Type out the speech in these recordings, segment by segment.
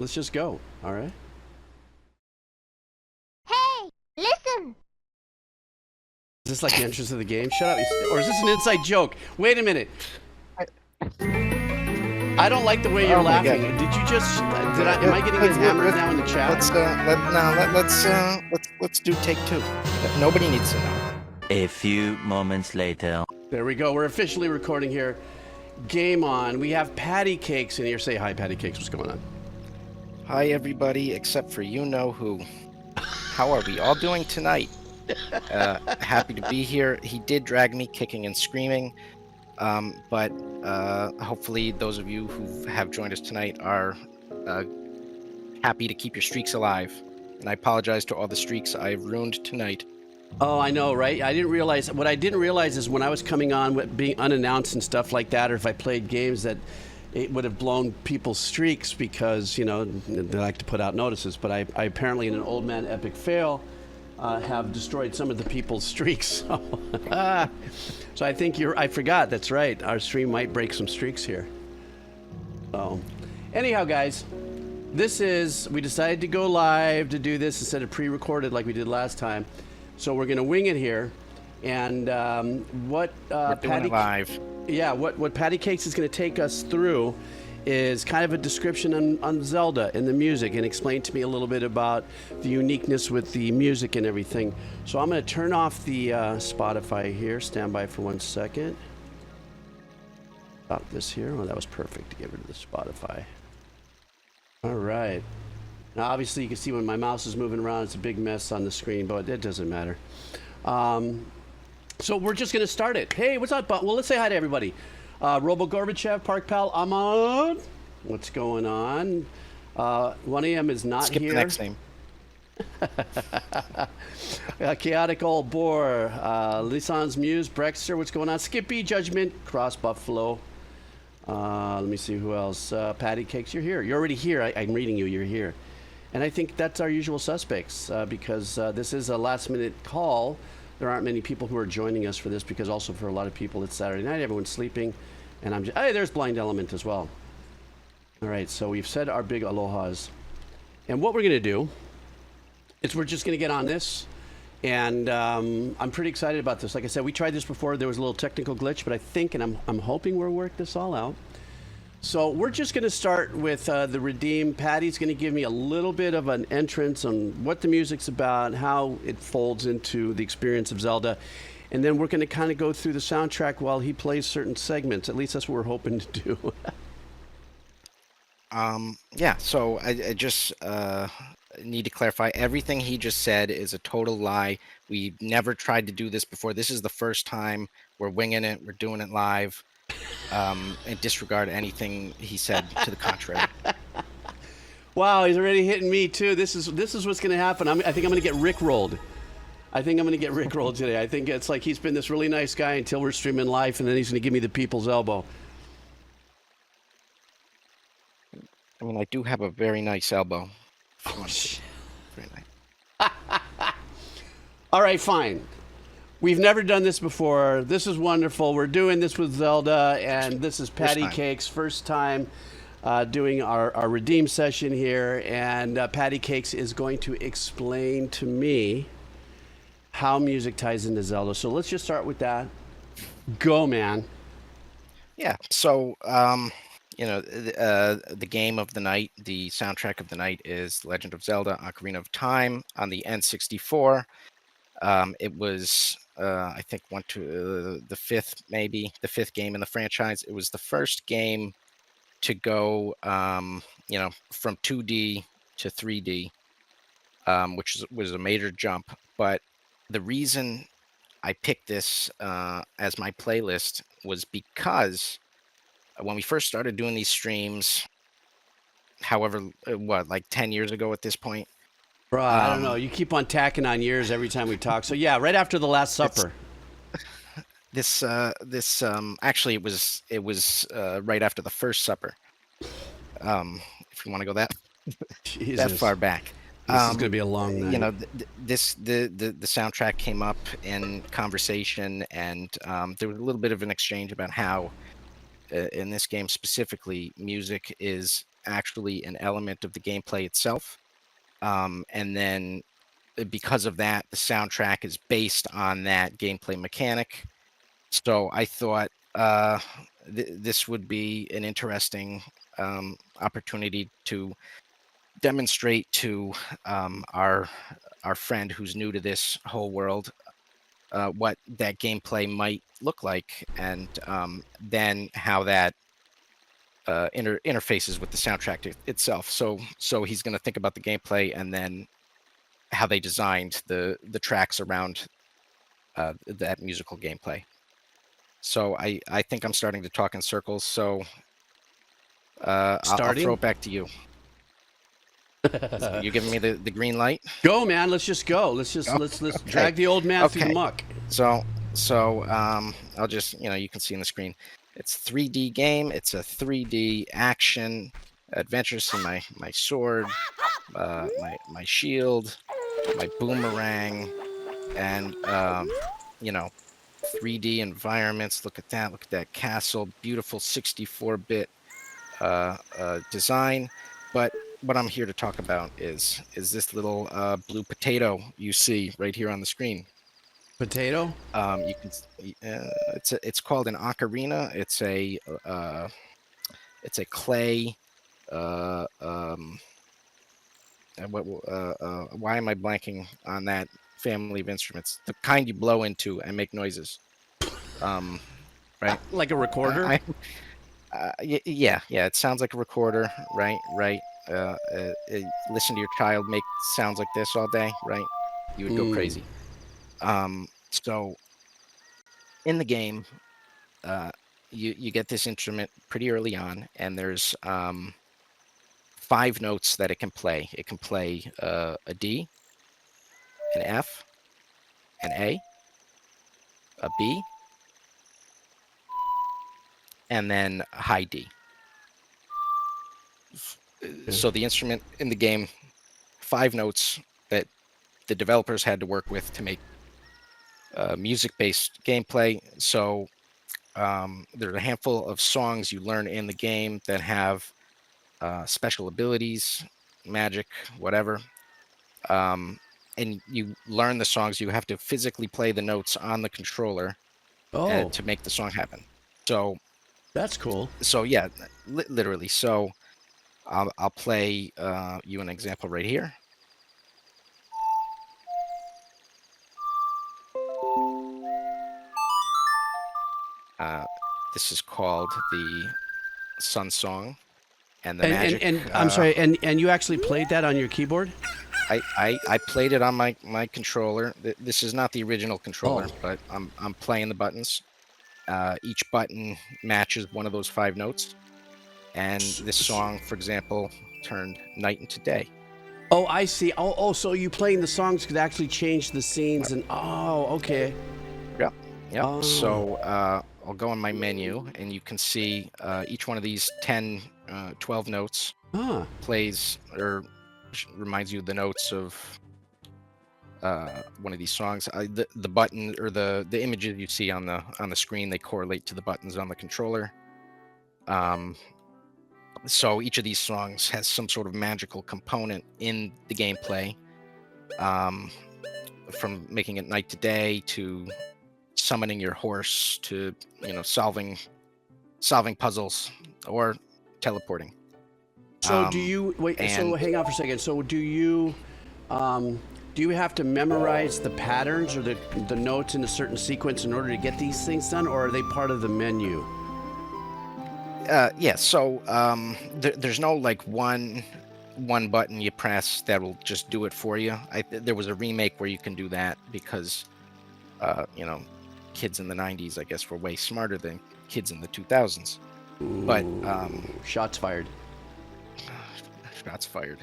Let's just go. All right. Hey, listen! Is this like the entrance of the game? Shut up. Or is this an inside joke? Wait a minute. I don't like the way you're Oh my laughing. God. Did you just? Am I getting hammered now in the chat? Let's do take two. Nobody needs to know. A few moments later. There we go. We're officially recording here. Game on. We have Patty Cakes in here. Say hi, Patty Cakes. What's going on? Hi everybody, except for you know who. How are we all doing tonight? Happy to be here. He did drag me kicking and screaming, but hopefully those of you who have joined us tonight are happy to keep your streaks alive. And I apologize to all the streaks I've ruined tonight. Oh, I know, right? I didn't realize. What I didn't realize is when I was coming on, being unannounced and stuff like that, or if I played games, that it would have blown people's streaks because, you know, they like to put out notices. But I apparently, in an old man epic fail, have destroyed some of the people's streaks. So I think I forgot. That's right. Our stream might break some streaks here. So, anyhow, guys, we decided to go live to do this instead of pre-recorded like we did last time. So we're going to wing it here. And We're doing it live. Yeah, what Patty Cakes is going to take us through is kind of a description on Zelda and the music, and explain to me a little bit about the uniqueness with the music and everything. So I'm going to turn off the Spotify here. Stand by for 1 second. Stop this here. Oh, that was perfect to get rid of the Spotify. All right. Now, obviously, you can see when my mouse is moving around, it's a big mess on the screen, but it doesn't matter. So we're just going to start it. Hey, what's up? Well, let's say hi to everybody. Robo Gorbachev, Park Pal, Ahmad. What's going on? 1 a.m. is not Skip here. the next name. Chaotic Old Boar, Lisan's Muse, Brexter, what's going on? Skippy, Judgment, Cross Buffalo. Let me see who else. Patty Cakes, you're here. You're already here. I'm reading you. You're here. And I think that's our usual suspects because this is a last-minute call. There aren't many people who are joining us for this because also for a lot of people it's Saturday night. Everyone's sleeping. And I'm just... Hey, there's Blind Element as well. All right, so we've said our big alohas. And what we're going to do is we're just going to get on this. And I'm pretty excited about this. Like I said, we tried this before. There was a little technical glitch, but I think, and I'm hoping we'll work this all out. So we're just going to start with the Redeem. Patty's going to give me a little bit of an entrance on what the music's about, how it folds into the experience of Zelda. And then we're going to kind of go through the soundtrack while he plays certain segments. At least that's what we're hoping to do. Yeah, so I just need to clarify. Everything he just said is a total lie. We never tried to do this before. This is the first time we're winging it. We're doing it live. And disregard anything he said to the contrary. Wow, he's already hitting me too. This is what's going to happen. I think I'm going to get rickrolled. I think I'm going to get rickrolled today. I think it's like he's been this really nice guy until we're streaming live, and then he's going to give me the people's elbow. I mean, I do have a very nice elbow. Oh, shit. Very nice. All right, fine. We've never done this before. This is wonderful. We're doing this with Zelda, and this is Patty Cakes' first time doing our Redeem session here. And Patty Cakes is going to explain to me how music ties into Zelda. So let's just start with that. Go, man. Yeah, so, you know, the game of the night, the soundtrack of the night is Legend of Zelda: Ocarina of Time on the N64. It was, I think, the fifth game in the franchise. It was the first game to go, you know, from 2D to 3D, which was a major jump. But the reason I picked this as my playlist was because when we first started doing these streams, however, like 10 years ago at this point. Bro, I don't know. You keep on tacking on years every time we talk. So yeah, right after the Last Supper. This actually it was right after the First Supper. If you want to go that far back. This is gonna be a long night. You know, the soundtrack came up in conversation, and there was a little bit of an exchange about how, in this game specifically, music is actually an element of the gameplay itself. And then because of that, the soundtrack is based on that gameplay mechanic. So I thought this would be an interesting opportunity to demonstrate to our friend who's new to this whole world what that gameplay might look like, and then how that interfaces with the soundtrack itself. So he's going to think about the gameplay and then how they designed the tracks around that musical gameplay. So I think I'm starting to talk in circles. So I'll throw Starting? it back to you. You're giving me the green light. Go, man. Let's just go. Let's Okay. drag the old man through the Okay. muck. So I'll just, you can see on the screen. It's 3D game. It's a 3D action adventure. See my sword, my shield, my boomerang, and 3D environments. Look at that. Look at that castle. Beautiful 64-bit design. But what I'm here to talk about is this little blue potato you see right here on the screen. Potato? You can it's called an ocarina. It's a clay. Why am I blanking on that family of instruments? The kind you blow into and make noises. Right. Like a recorder? Yeah. It sounds like a recorder. Right. Listen to your child make sounds like this all day. Right. You would go crazy. So in the game, you get this instrument pretty early on, and there's 5 notes that it can play. It can play a D, an F, an A B, and then a high D. So the instrument in the game, 5 notes that the developers had to work with to make music-based gameplay. So there's a handful of songs you learn in the game that have special abilities, magic, whatever. And you learn the songs. You have to physically play the notes on the controller to make the song happen. So that's cool. So yeah, literally. So I'll play you an example right here. This is called the Sun Song, and the magic. And I'm sorry, and you actually played that on your keyboard? I played it on my controller. This is not the original controller, but I'm playing the buttons. Each button matches one of those 5 notes. And this song, for example, turned night into day. Oh, I see. So you playing the songs could actually change the scenes and okay. Yep. Oh. So I'll go on my menu, and you can see each one of these 10, 12 notes plays or reminds you of the notes of one of these songs. The button or the images you see on the screen, they correlate to the buttons on the controller. So each of these songs has some sort of magical component in the gameplay, from making it night to day to summoning your horse to solving puzzles or teleporting. So do you wait? So hang on for a second. So do you have to memorize the patterns or the notes in a certain sequence in order to get these things done, or are they part of the menu? Yeah. So there's no like one button you press that will just do it for you. There was a remake where you can do that because kids in the 90s, I guess, were way smarter than kids in the 2000s. Ooh, but shots fired. Shots fired.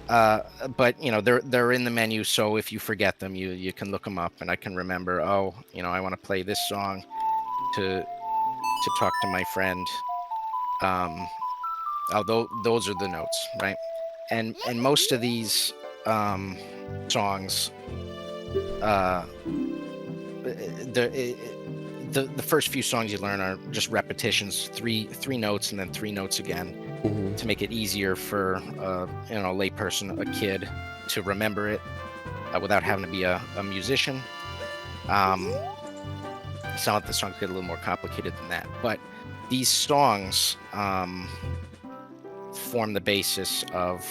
But they're in the menu, so if you forget them, you can look them up, and I can remember. I want to play this song to talk to my friend. Those are the notes, right? And most of these songs, the first few songs you learn are just repetitions, three notes and then 3 notes again, to make it easier for a layperson, a kid, to remember it without having to be a musician. Some of the songs get a little more complicated than that, but these songs form the basis of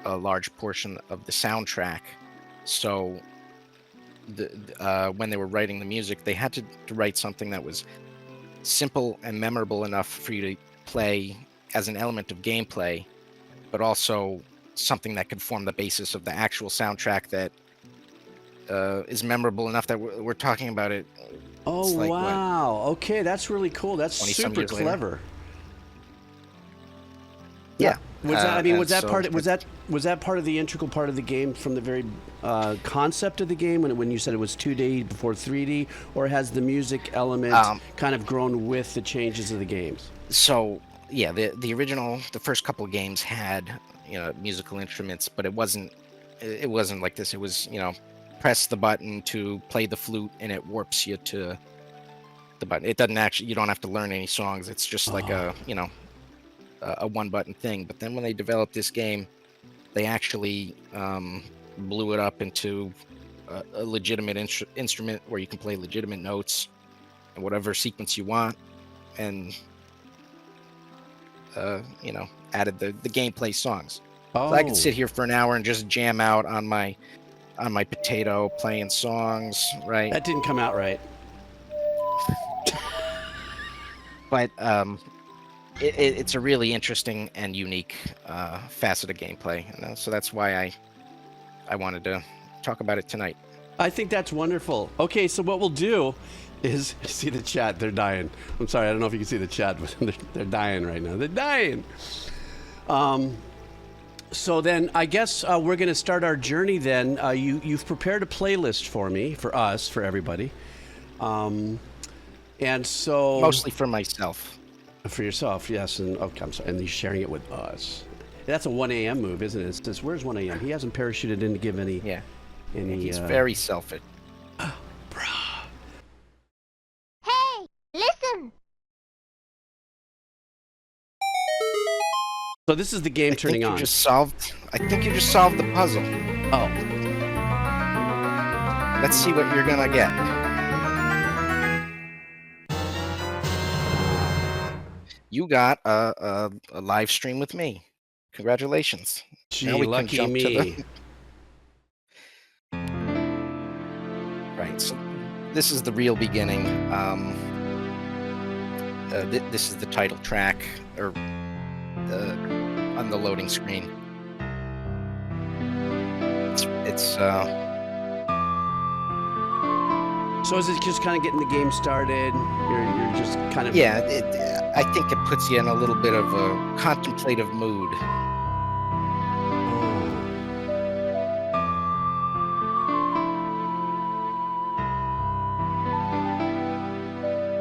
a large portion of the soundtrack. So when they were writing the music, they had to write something that was simple and memorable enough for you to play as an element of gameplay, but also something that could form the basis of the actual soundtrack that is memorable enough that we're talking about it. Oh, like, wow. Okay, that's really cool. That's 20-some super years later. clever. Yeah. Was that? I mean, was that so part? Was that part of the integral part of the game from the very concept of the game when you said it was 2D before 3D, or has the music element kind of grown with the changes of the games? So yeah, the original, the first couple of games had musical instruments, but it wasn't like this. It was press the button to play the flute and it warps you to the button. It doesn't actually, you don't have to learn any songs. It's just like a one button thing. But then when they developed this game, they actually blew it up into a legitimate instrument where you can play legitimate notes and whatever sequence you want, and added the gameplay songs. So I could sit here for an hour and just jam out on my potato playing songs, right? That didn't come out right. But it's a really interesting and unique facet of gameplay, so that's why I wanted to talk about it tonight. I think that's wonderful. Okay, so what we'll do is see the chat. They're dying. I'm sorry, I don't know if you can see the chat, but they're dying right now. They're dying. So then I guess we're going to start our journey then. You've prepared a playlist for me, for us, for everybody. And so... Mostly for myself. For yourself, yes. And okay, I'm sorry. And you're sharing it with us. That's a 1 a.m. move, isn't it? It says, where's 1 a.m.? He hasn't parachuted in to give any... Yeah. Any, he's very selfish. Bruh. Hey, listen. So this is the game turning on. I think you just solved the puzzle. Oh. Let's see what you're gonna get. You got a live stream with me. Congratulations. Gee, now we can lucky jump me. to the... Right, so this is the real beginning. This is the title track, or on the loading screen. It's So is it just kind of getting the game started? You're just kind of... Yeah, I think it puts you in a little bit of a contemplative mood.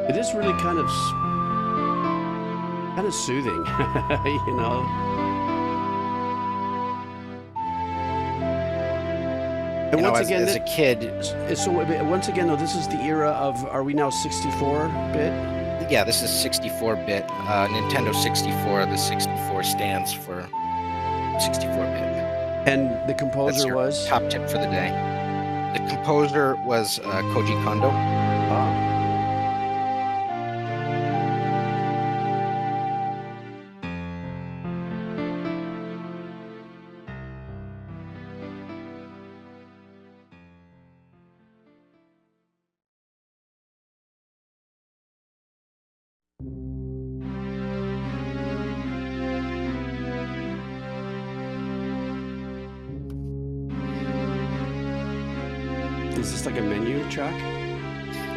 It is really kind of soothing, you know. And once again, as a kid, so once again, though, this is the era of, are we now 64-bit? yeah, this is 64-bit. Nintendo 64. The 64 stands for 64-bit. And the composer was? Top tip for the day. The composer was Koji Kondo. Ah. Is this like a menu track?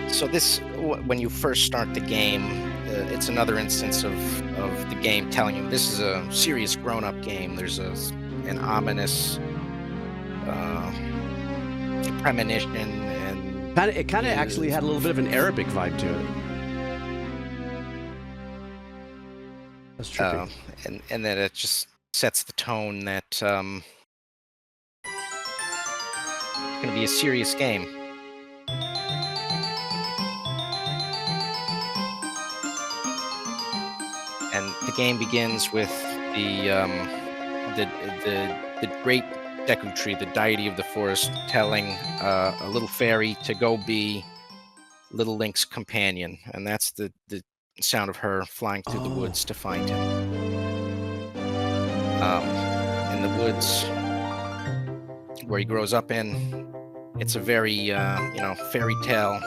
So this, when you first start the game, it's another instance of the game telling you this is a serious grown-up game. There's an ominous premonition, and It kind of actually had a little bit of an Arabic vibe to it. That's trippy. and then it just sets the tone that it's going to be a serious game. the game begins with the great Deku Tree, the deity of the forest, telling a little fairy to go be little Link's companion, and that's the sound of her flying through the woods to find him. In the woods where he grows up in, it's a very fairy tale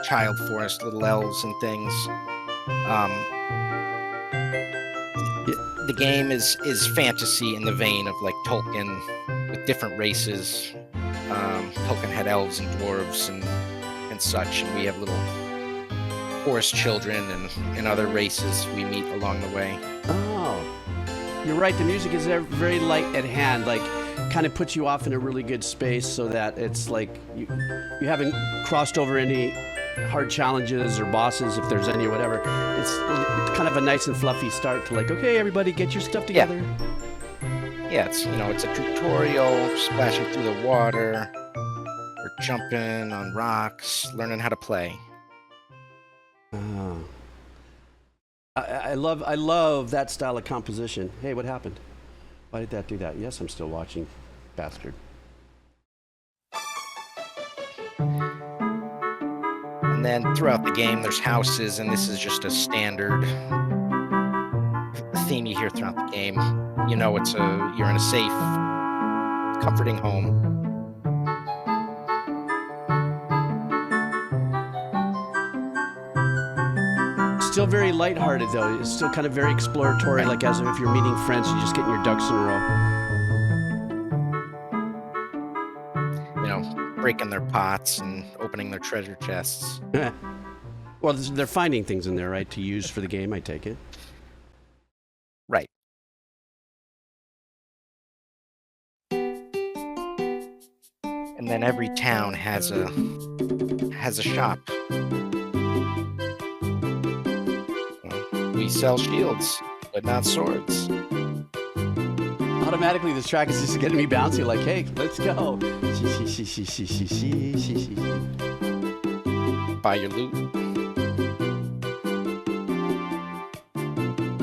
child forest, little elves and things. The game is fantasy in the vein of like Tolkien, with different races. Tolkien had elves and dwarves and such, and we have little forest children and other races we meet along the way. Oh, you're right. The music is very light at hand, like kind of puts you off in a really good space, so that it's like you haven't crossed over any hard challenges or bosses, if there's any or whatever. It's kind of a nice and fluffy start to like, okay, everybody get your stuff together. Yeah, it's a tutorial, splashing through the water, or jumping on rocks, learning how to play. Oh. I love that style of composition. Hey, what happened? Why did that do that? Yes, I'm still watching, bastard. And then throughout the game, there's houses, and this is just a standard theme you hear throughout the game. You know, you're in a safe, comforting home. Still very lighthearted though. It's still kind of very exploratory, like as if you're meeting friends, you're just getting your ducks in a row. You know, breaking their pots and opening their treasure chests. Well, they're finding things in there, right, to use for the game, I take it. Right. And then every town has a shop. We sell shields, but not swords. Automatically, this track is just getting me bouncy, like, hey, let's go. Buy your loot.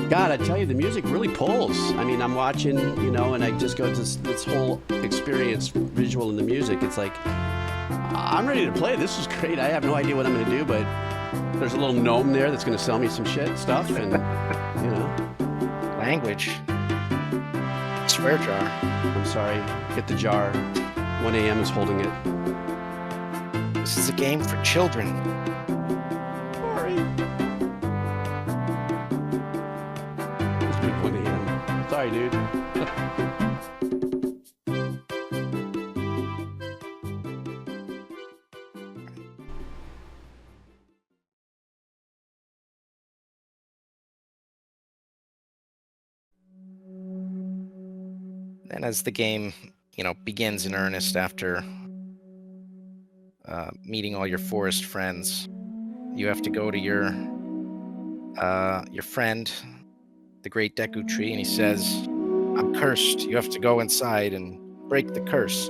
God, I tell you, the music really pulls. I mean, I'm watching, and I just go to this whole experience, visual in the music. It's like, I'm ready to play. This is great. I have no idea what I'm going to do, but there's a little gnome there that's going to sell me some stuff, and, Language. Swear jar. I'm sorry. Get the jar. 1 a.m. is holding it. This is a game for children. Sorry. It's been 1 a.m. Sorry, dude. And as the game, begins in earnest after meeting all your forest friends, you have to go to your friend, the Great Deku Tree, and he says, "I'm cursed. You have to go inside and break the curse."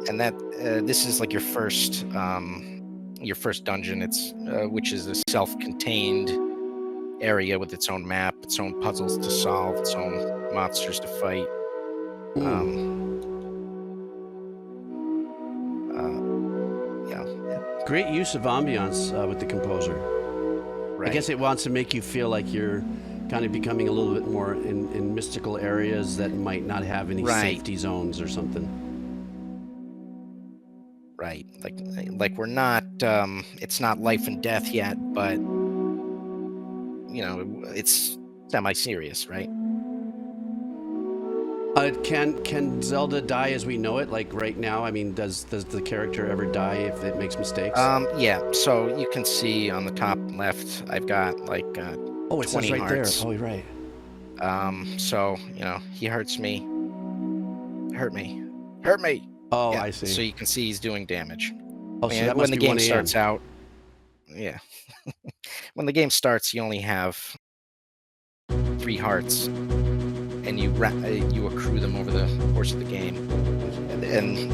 And that this is like your first dungeon. It's which is a self-contained area with its own map, its own puzzles to solve, its own monsters to fight. Great use of ambiance with the composer. Right. I guess it wants to make you feel like you're kind of becoming a little bit more in mystical areas that might not have any safety zones or something. Right. Like we're not, it's not life and death yet, but, it's semi-serious, right? Can Zelda die as we know it, like right now? I mean, does the character ever die if it makes mistakes? Yeah. So you can see on the top left, I've got like it 20 says right hearts. there. Oh, you're right. So he hurts me. Hurt me. Oh, Yeah, I see. So you can see he's doing damage. So that must when the be 1 game a.m. starts out, yeah. When the game starts, you only have 3 hearts, and you accrue them over the course of the game. And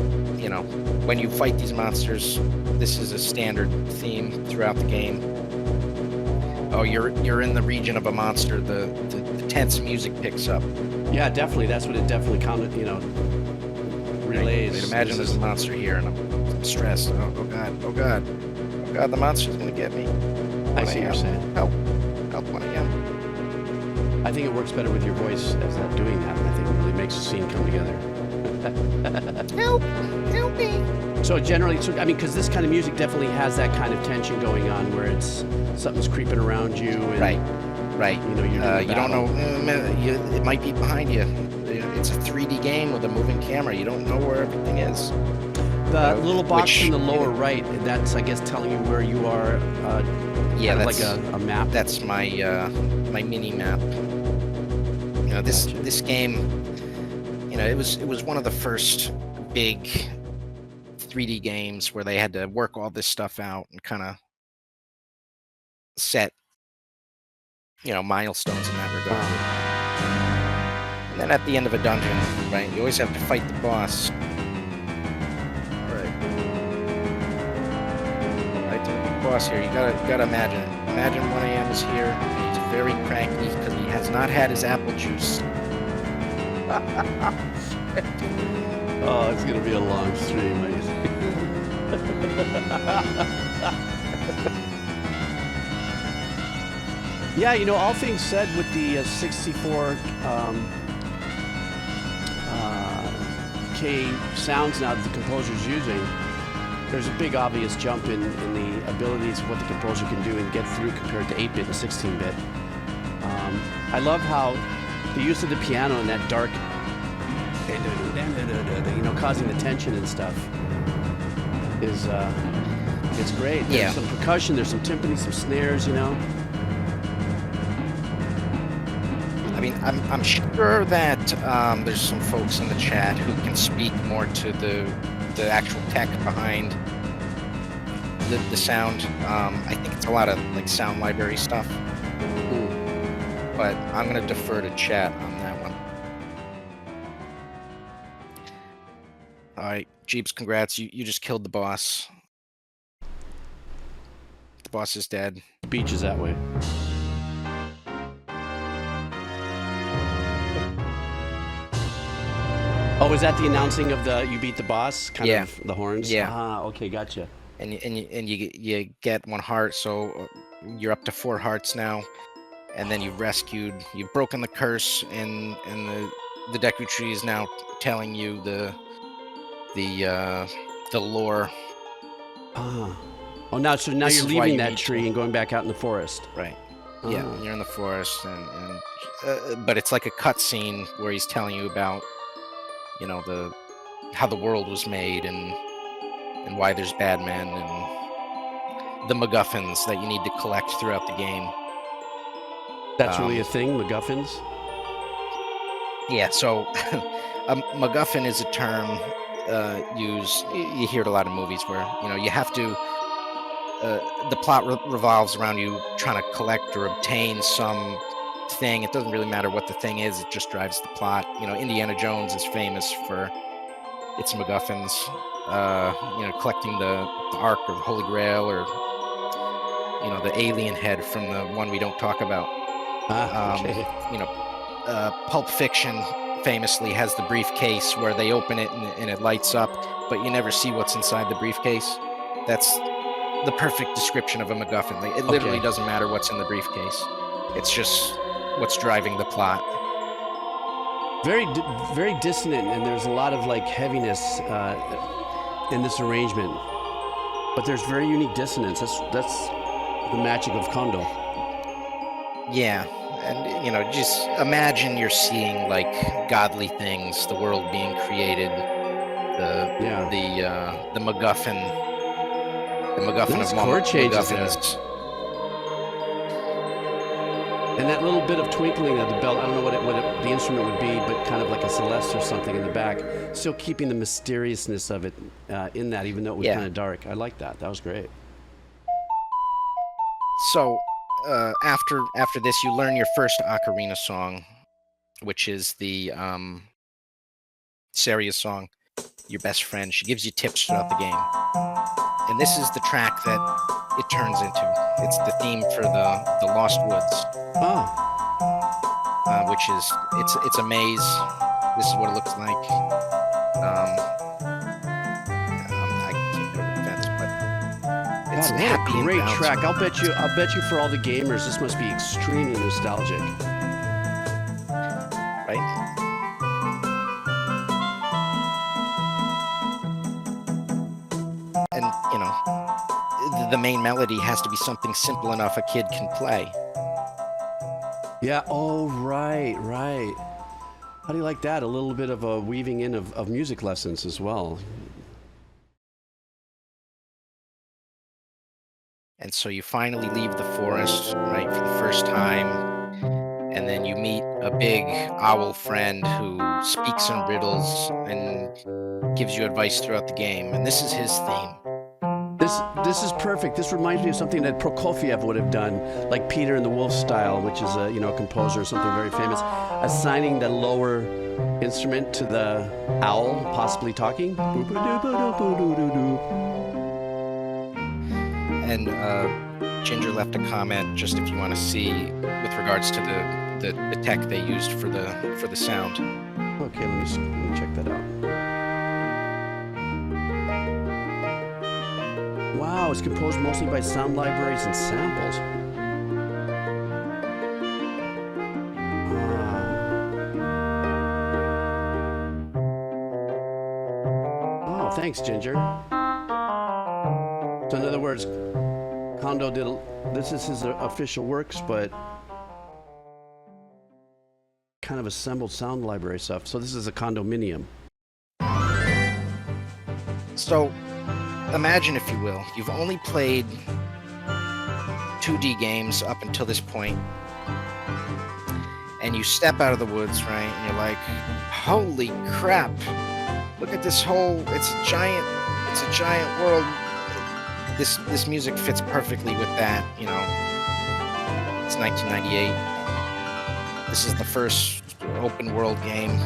when you fight these monsters, this is a standard theme throughout the game Oh, you're in the region of a monster. The tense music picks up. Yeah, definitely. That's what it definitely relays. Right? Imagine there's a monster here, and I'm stressed. Oh god, oh god, oh god, the monster's gonna get me. I see what you're saying. Help, 1 a.m. I think it works better with your voice as that doing that. I think it really makes the scene come together. Help me. So generally, because this kind of music definitely has that kind of tension going on, where it's something's creeping around you. And, Right. You don't know. It might be behind you. It's a 3D game with a moving camera. You don't know where everything is. The little box in the lower right, that's, I guess, telling you where you are. Yeah, that's like a map. That's my my mini map. This game, it was one of the first big 3D games where they had to work all this stuff out and kind of set milestones in that regard. And then at the end of a dungeon, right, you always have to fight the boss. Right to the big boss here. You gotta imagine it. Imagine 1 a.m. is here. He's very cranky because he has not had his apple juice. Oh, it's gonna be a long stream, I guess. Yeah, all things said, with the 64 K sounds now that the composer's using, there's a big obvious jump in the abilities of what the composer can do and get through compared to 8-bit and 16-bit. I love how the use of the piano and that dark, causing the tension and stuff is it's great. There's some percussion, there's some timpani, some snares, I mean, I'm sure that there's some folks in the chat who can speak more to the actual tech behind the sound. I think it's a lot of like sound library stuff. But I'm gonna defer to chat on that one. All right, Jeeps, congrats. You just killed the boss. The boss is dead. The beach is that way. Oh, is that the announcing of the you beat the boss? Kind of the horns? Yeah. Ah, okay, gotcha. And you get 1 heart, so you're up to 4 hearts now. And then you've broken the curse, and the Deku Tree is now telling you the lore. Ah. Oh, now you're leaving that tree and going back out in the forest. Right. Yeah, you're in the forest, and but it's like a cutscene where he's telling you about how the world was made and why there's bad men and the MacGuffins that you need to collect throughout the game. That's really a thing, MacGuffins? Yeah, so a MacGuffin is a term used. You hear it a lot in movies where you have to. The plot revolves around you trying to collect or obtain some thing. It doesn't really matter what the thing is. It just drives the plot. Indiana Jones is famous for its MacGuffins. Collecting the Ark or the Holy Grail, or the alien head from the one we don't talk about. Okay. Pulp Fiction famously has the briefcase where they open it and it lights up, but you never see what's inside the briefcase. That's the perfect description of a MacGuffin. Like, it literally doesn't matter what's in the briefcase. It's just what's driving the plot. Very, very dissonant, and there's a lot of heaviness in this arrangement. But there's very unique dissonance. That's the magic of Kondo. Yeah, and just imagine you're seeing godly things, the world being created, the MacGuffin, nice of chord changes MacGuffins. And that little bit of twinkling of the bell, I don't know what the instrument would be, but kind of like a celeste or something in the back, still keeping the mysteriousness of it in that, even though it was kind of dark. I like that. That was great. So after this, you learn your first Ocarina song, which is the Saria song, your best friend. She gives you tips throughout the game. And this is the track that it turns into. It's the theme for the Lost Woods, Oh, which is it's a maze. This is what it looks like. I can't go to the fence, but it's God, happy what a and great bouncy. track! I'll bet you for all the gamers, this must be extremely nostalgic. Right? And the main melody has to be something simple enough a kid can play. Yeah. Oh, right, right. How do you like that? A little bit of a weaving in of music lessons as well. And so you finally leave the forest, right, for the first time, and then you meet a big owl friend who speaks in riddles and gives you advice throughout the game. And this is his theme. This is perfect. This reminds me of something that Prokofiev would have done, like Peter and the Wolf style, which is a a composer or something very famous, assigning the lower instrument to the owl, possibly talking. And Ginger left a comment just if you want to see with regards to the tech they used for the sound. Okay, let me check that out. Wow, it's composed mostly by sound libraries and samples. Oh, thanks, Ginger. So in other words, Kondo this is his official works, but kind of assembled sound library stuff. So this is a condominium. So imagine, if you will, you've only played 2D games up until this point, and you step out of the woods, right? And you're like, holy crap, look at this it's a giant world. This music fits perfectly with that. It's 1998. This is the first open world game.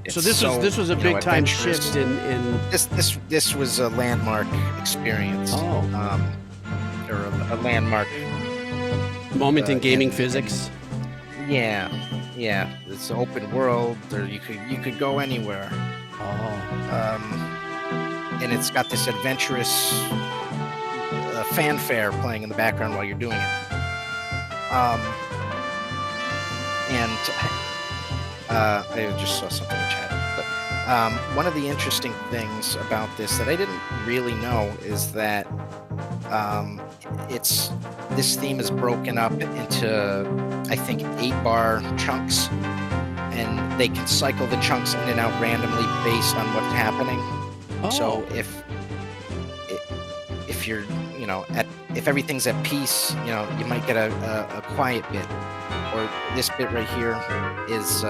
So this was a big time shift in This was a landmark experience. Oh. Or a landmark moment in gaming physics. Yeah. It's an open world, or you could go anywhere. Oh. And it's got this adventurous fanfare playing in the background while you're doing it. I just saw something in chat. But one of the interesting things about this that I didn't really know is that this theme is broken up into, I think, 8-bar chunks, and they can cycle the chunks in and out randomly based on what's happening. Oh. So if you're, if everything's at peace, you might get a quiet bit, or this bit right here is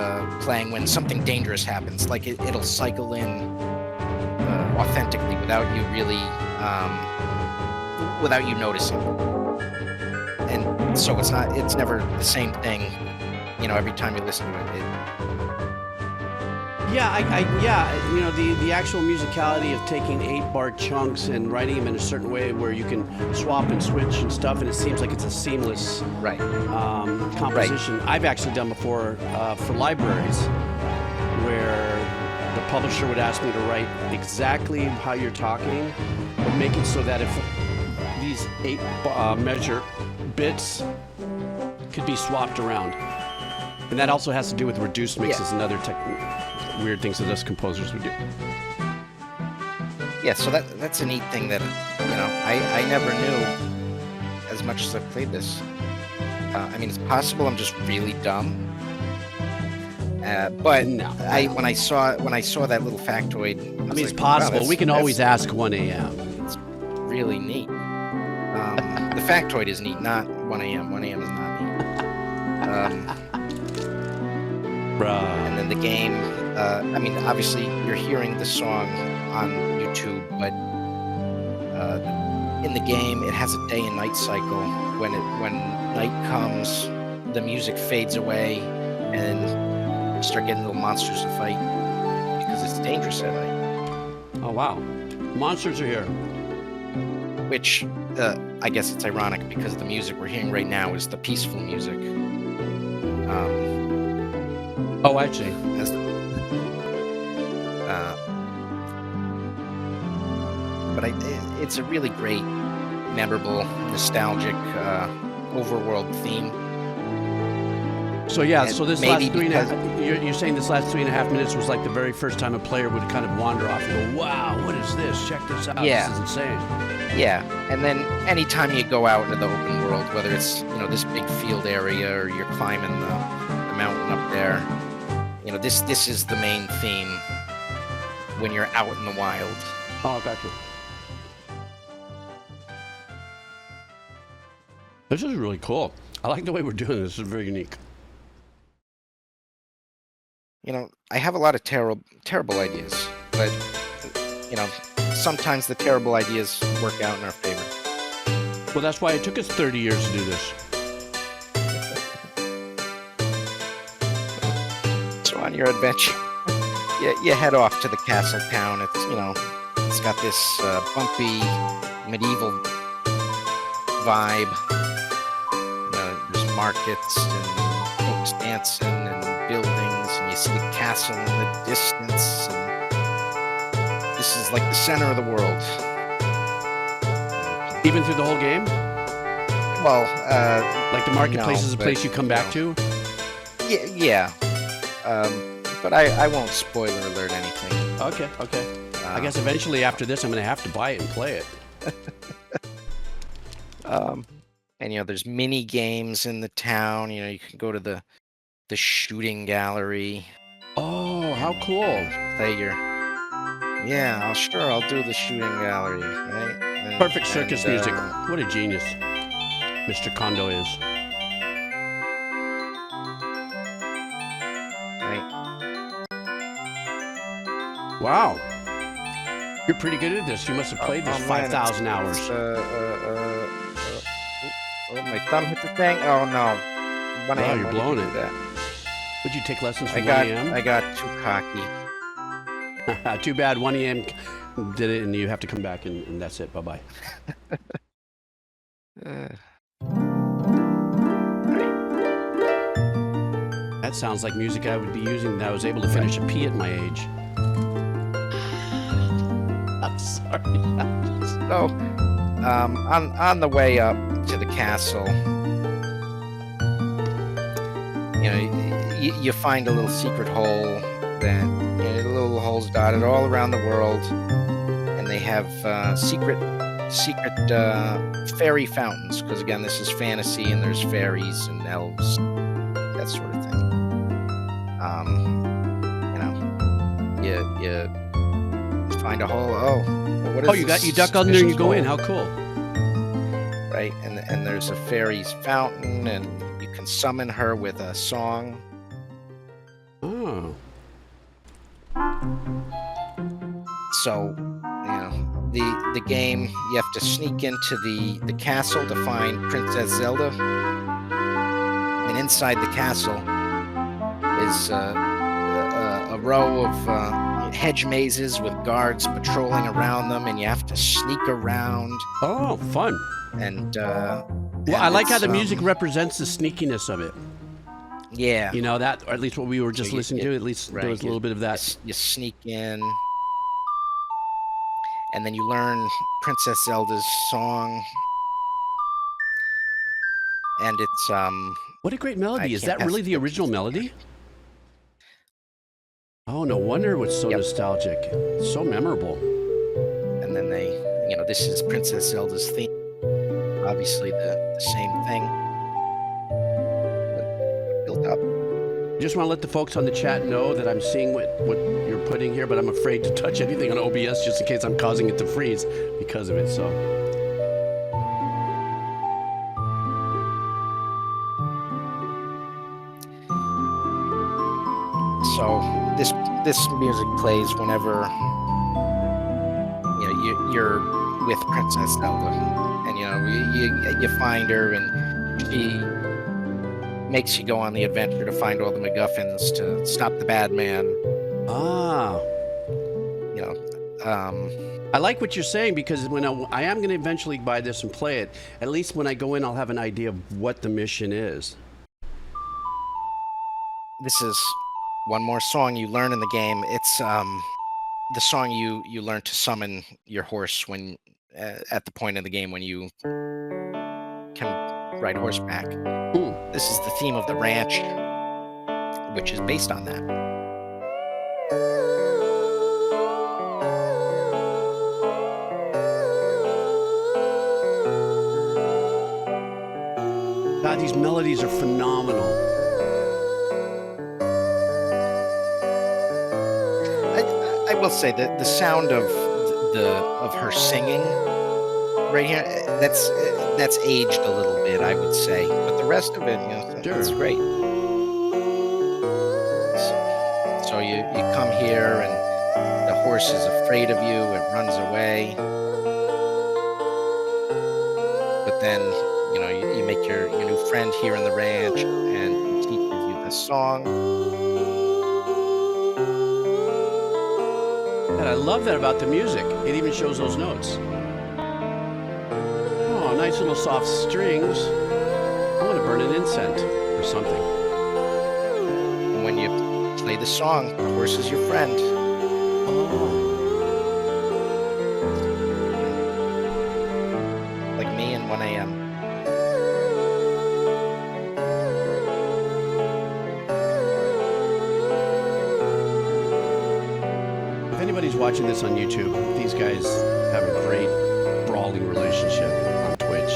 playing when something dangerous happens. Like it'll cycle in authentically without you really, without you noticing. And so it's never the same thing, every time you listen to it. The actual musicality of taking 8-bar chunks and writing them in a certain way where you can swap and switch and stuff, and it seems like it's a seamless Right. composition. I've actually done before for libraries, where the publisher would ask me to write exactly how you're talking, but make it so that if these 8 measure bits could be swapped around. And that also has to do with reduced mixes and other weird things that us composers would do. Yeah, so that's a neat thing that, I never knew as much as I've played this. It's possible I'm just really dumb. But No. when I saw that little factoid, It's possible. We can always ask 1 a.m. It's really neat. The factoid is neat, not 1 a.m. 1 a.m. is not neat. And then the game, obviously you're hearing the song on YouTube, but in the game it has a day and night cycle. When night comes, the music fades away, and you start getting little monsters to fight because it's dangerous at night. Oh, wow. Monsters are here. which I guess it's ironic because the music we're hearing right now is the peaceful music. Oh, actually. As but it's a really great, memorable, nostalgic overworld theme. So yeah, And so this maybe last 3.5, you're saying this last 3.5 minutes was like the very first time a player would kind of wander off and go, wow, what is this? Check this out. Yeah. This is insane. Yeah, and then anytime you go out into the open world, whether it's this big field area or you're climbing the mountain up there, this is the main theme when you're out in the wild. Oh, gotcha. This is really cool. I like the way we're doing this. This is very unique. I have a lot of terrible ideas, but sometimes the terrible ideas work out in our favor. Well, that's why it took us 30 years to do this. So on your adventure, you head off to the castle town. It's got this bumpy medieval vibe. There's markets and folks dancing and buildings, and you see the castle in the distance. And this is like the center of the world. Even through the whole game? Well, like the marketplace no, is a but, place you come back to? Yeah. But I won't spoiler alert anything. Okay. I guess eventually after this, I'm going to have to buy it and play it. And there's mini games in the town. You can go to the shooting gallery. Oh, how cool. Play your. Yeah, I'll do the shooting gallery. Right? Perfect circus music. What a genius Mr. Kondo is. Right. Wow. You're pretty good at this. You must have played this 5,000 hours. My thumb hit the thing. Oh no! Wow, you're blowing it. That? Would you take lessons from I 1AM? got too cocky. Too bad 1AM did it and you have to come back and that's it. Bye-bye. That sounds like music I would be using that I was able to finish a pee at my age. I'm sorry. So, on the way up to the castle, you find a little secret hole that little holes dotted all around the world, and they have secret fairy fountains. Because again, this is fantasy, and there's fairies and elves, that sort of thing. You find a hole. Oh, what is this? You duck under and you go in. How cool! Right, and there's a fairy's fountain, and you can summon her with a song. Oh. So, the game, you have to sneak into the castle to find Princess Zelda, and inside the castle is a row of hedge mazes with guards patrolling around them, and you have to sneak around. Oh, fun. And well, I like how the music represents the sneakiness of it. Yeah. That, or at least what we were just listening to, at least right, there was a little bit of that. You sneak in, and then you learn Princess Zelda's song. And it's What a great melody. Is that can't really pass the original melody? Oh, no wonder it's so nostalgic. So memorable. And then this is Princess Zelda's theme. Obviously the same thing. But built up. I just want to let the folks on the chat know that I'm seeing what you're putting here, but I'm afraid to touch anything on OBS just in case I'm causing it to freeze because of it, so. So this music plays whenever you're with Princess Zelda, and you find her, and she makes you go on the adventure to find all the MacGuffins to stop the bad man. Ah. I like what you're saying because when I am going to eventually buy this and play it, at least when I go in, I'll have an idea of what the mission is. This is one more song you learn in the game. It's the song you learn to summon your horse when at the point in the game when you can ride horseback. This is the theme of the ranch, which is based on that. God, these melodies are phenomenal. I will say that the sound of her singing right here, that's aged a little bit, I would say. But the rest of it, it's great. So you come here and the horse is afraid of you, it runs away. But then, you make your new friend here in the ranch and he teaches you this song. And I love that about the music. It even shows those notes. Oh, nice little soft strings. I want to burn an incense or something. And when you play the song, the horse is your friend. Like me and 1 a.m. If anybody's watching this on YouTube, these guys have a great brawling relationship on Twitch.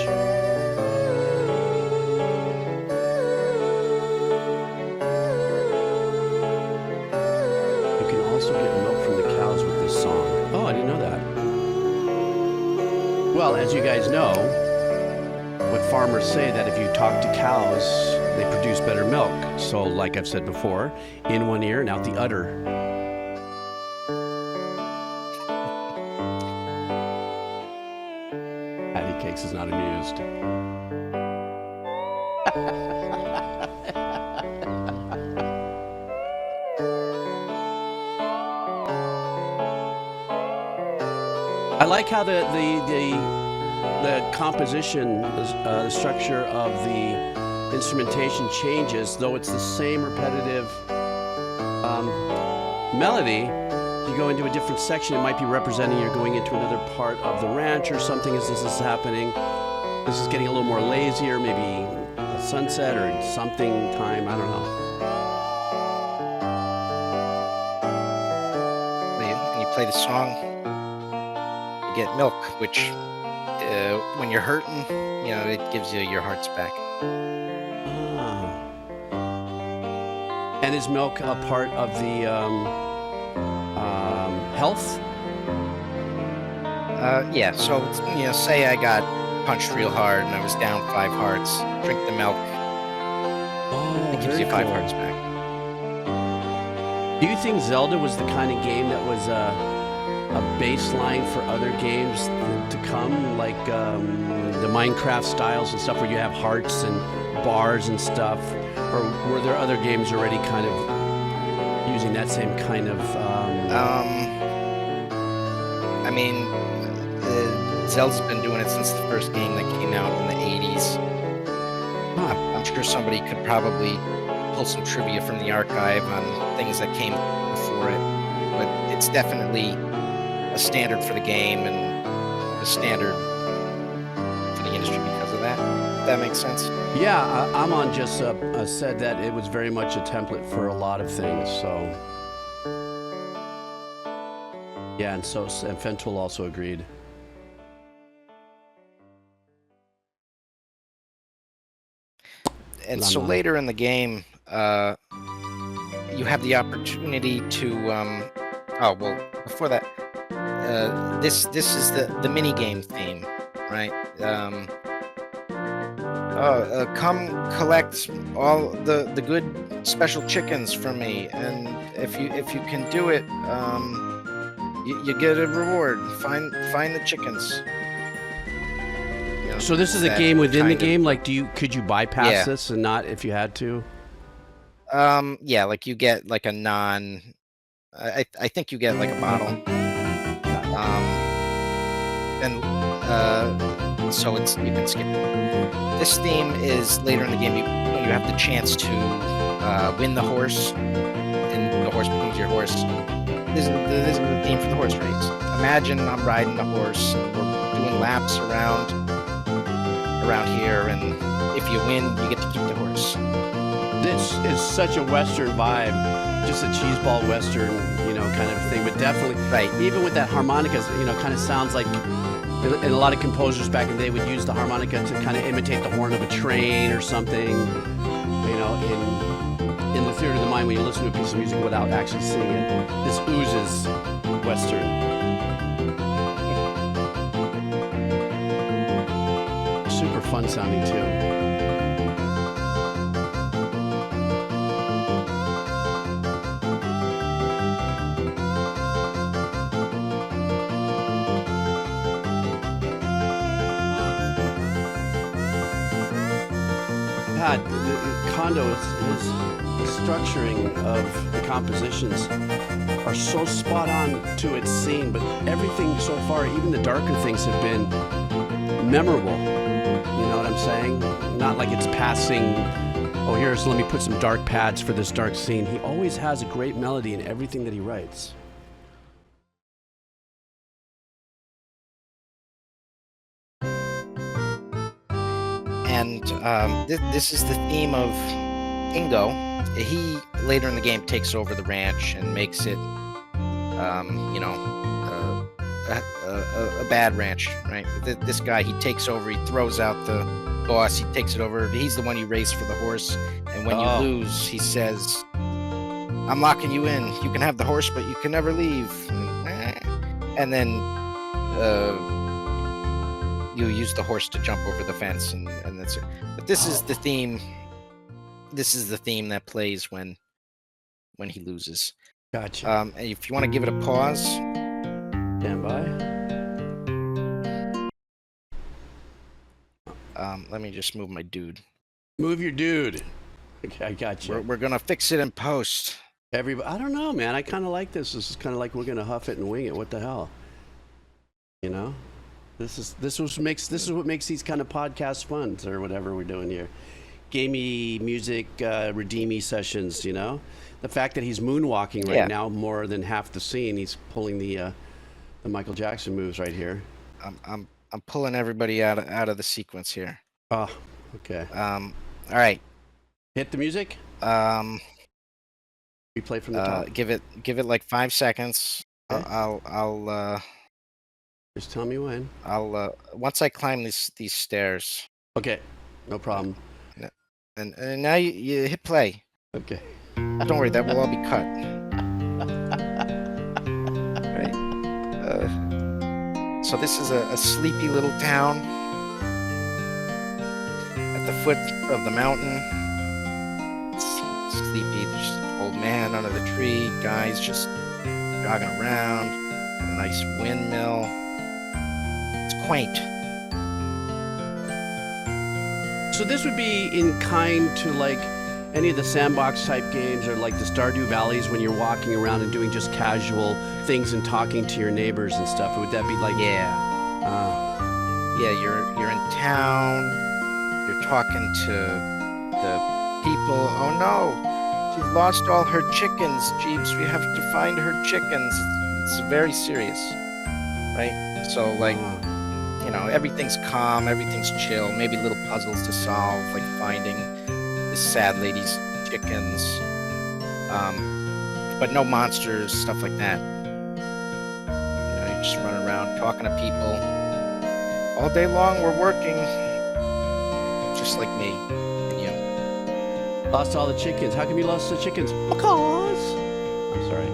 You can also get milk from the cows with this song. Oh, I didn't know that. Well, as you guys know, what farmers say that if you talk to cows, they produce better milk. So, like I've said before, in one ear and out the other. Patty Cakes is not amused. I like how the composition, the structure of the instrumentation changes, though it's the same repetitive melody. You go into a different section, it might be representing you're going into another part of the ranch or something as this is happening. This is getting a little more lazier, maybe a sunset or something time, I don't know. And you play the song, you get milk, which when you're hurting, it gives you your hearts back. And is milk a part of the health? Yeah, so say I got punched real hard and I was down 5 hearts, drink the milk. Oh, It gives you 5 hearts back. Do you think Zelda was the kind of game that was a baseline for other games to come, like the Minecraft styles and stuff where you have hearts and bars and stuff? Or were there other games already kind of using that same kind of... I mean, Zelda's been doing it since the first game that came out in the 80s. I'm sure somebody could probably pull some trivia from the archive on things that came before it, but it's definitely a standard for the game and a standard for the industry because of that. If that makes sense? Yeah, Amon just said that it was very much a template for a lot of things, so... Yeah, and Fentool also agreed. And so later in the game, you have the opportunity to... before that, this is the mini game theme, right? Come collect all the good special chickens for me, and if you can do it, you get a reward. Find the chickens. So this is a game within the game. Like, could you bypass this and not if you had to? Yeah, like you get like a I think you get like a bottle. And so it's you can skip it. This theme is later in the game. You have the chance to win the horse, and the horse becomes your horse. This is the theme for the horse race. Imagine I'm riding the horse, and we're doing laps around here, and if you win, you get to keep the horse. This is such a Western vibe, just a cheeseball Western, kind of thing. But definitely, Right. even with that harmonica, kind of sounds like. And a lot of composers back in the day would use the harmonica to kind of imitate the horn of a train or something. In the theater of the mind, when you listen to a piece of music without actually seeing it, this oozes Western. Super fun sounding too. God, the Kondo, his structuring of the compositions are so spot on to its scene, but everything so far, even the darker things, have been memorable. You know what I'm saying? Not like it's passing, oh, let me put some dark pads for this dark scene. He always has a great melody in everything that he writes. And this is the theme of Ingo. He later in the game takes over the ranch and makes it, a bad ranch, right? This guy, he takes over. He throws out the boss. He takes it over. He's the one you race for the horse. And when you lose, he says, "I'm locking you in. You can have the horse, but you can never leave." And then you use the horse to jump over the fence, and that's it. But this is the theme. This is the theme that plays when he loses. Gotcha. And if you want to give it a pause, Stand by. let me just move my dude. Move your dude. Okay, I got you. We're gonna fix it in post. Everybody, I don't know, man. I kind of like this. This is kind of like we're gonna huff it and wing it. What the hell? This is what makes these kind of podcasts fun, or whatever we're doing here. Gamey music, redeemy sessions. The fact that he's moonwalking right now more than half the scene. He's pulling the Michael Jackson moves right here. I'm pulling everybody out of the sequence here. Oh, okay. All right. Hit the music. We play from the top. Give it like 5 seconds. Okay. I'll Just tell me when. I'll once I climb these stairs. Okay, no problem. And now you hit play. Okay. Don't worry, that will all be cut. Right. So this is a sleepy little town at the foot of the mountain. It's sleepy. There's an old man under the tree. Guys just jogging around. Got a nice windmill. It's quaint. So this would be in kind to like any of the sandbox type games, or like the Stardew Valleys when you're walking around and doing just casual things and talking to your neighbors and stuff. Would that be like Yeah, you're in town. You're talking to the people. Oh no, she's lost all her chickens, Jeeves. We have to find her chickens. It's very serious, right? So like, everything's calm, everything's chill. Maybe little puzzles to solve, like finding this sad lady's chickens. But no monsters, stuff like that. You're just running around talking to people. All day long, we're working. Just like me and you. lost all the chickens? How come you lost the chickens? Because I'm sorry.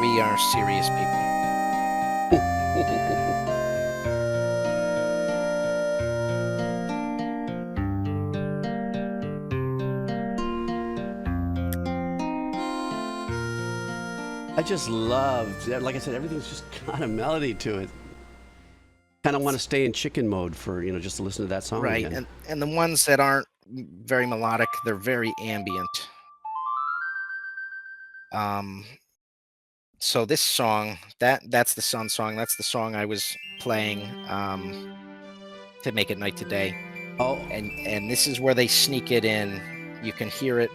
We are serious people. I just love, like I said, everything's just got a melody to it. Kind of want to stay in chicken mode for, just to listen to that song Right, again. and the ones that aren't very melodic. They're very ambient. So this song, that's the Sun song. That's the song I was playing to make it night to day. Oh, And this is where they sneak it in. You can hear it,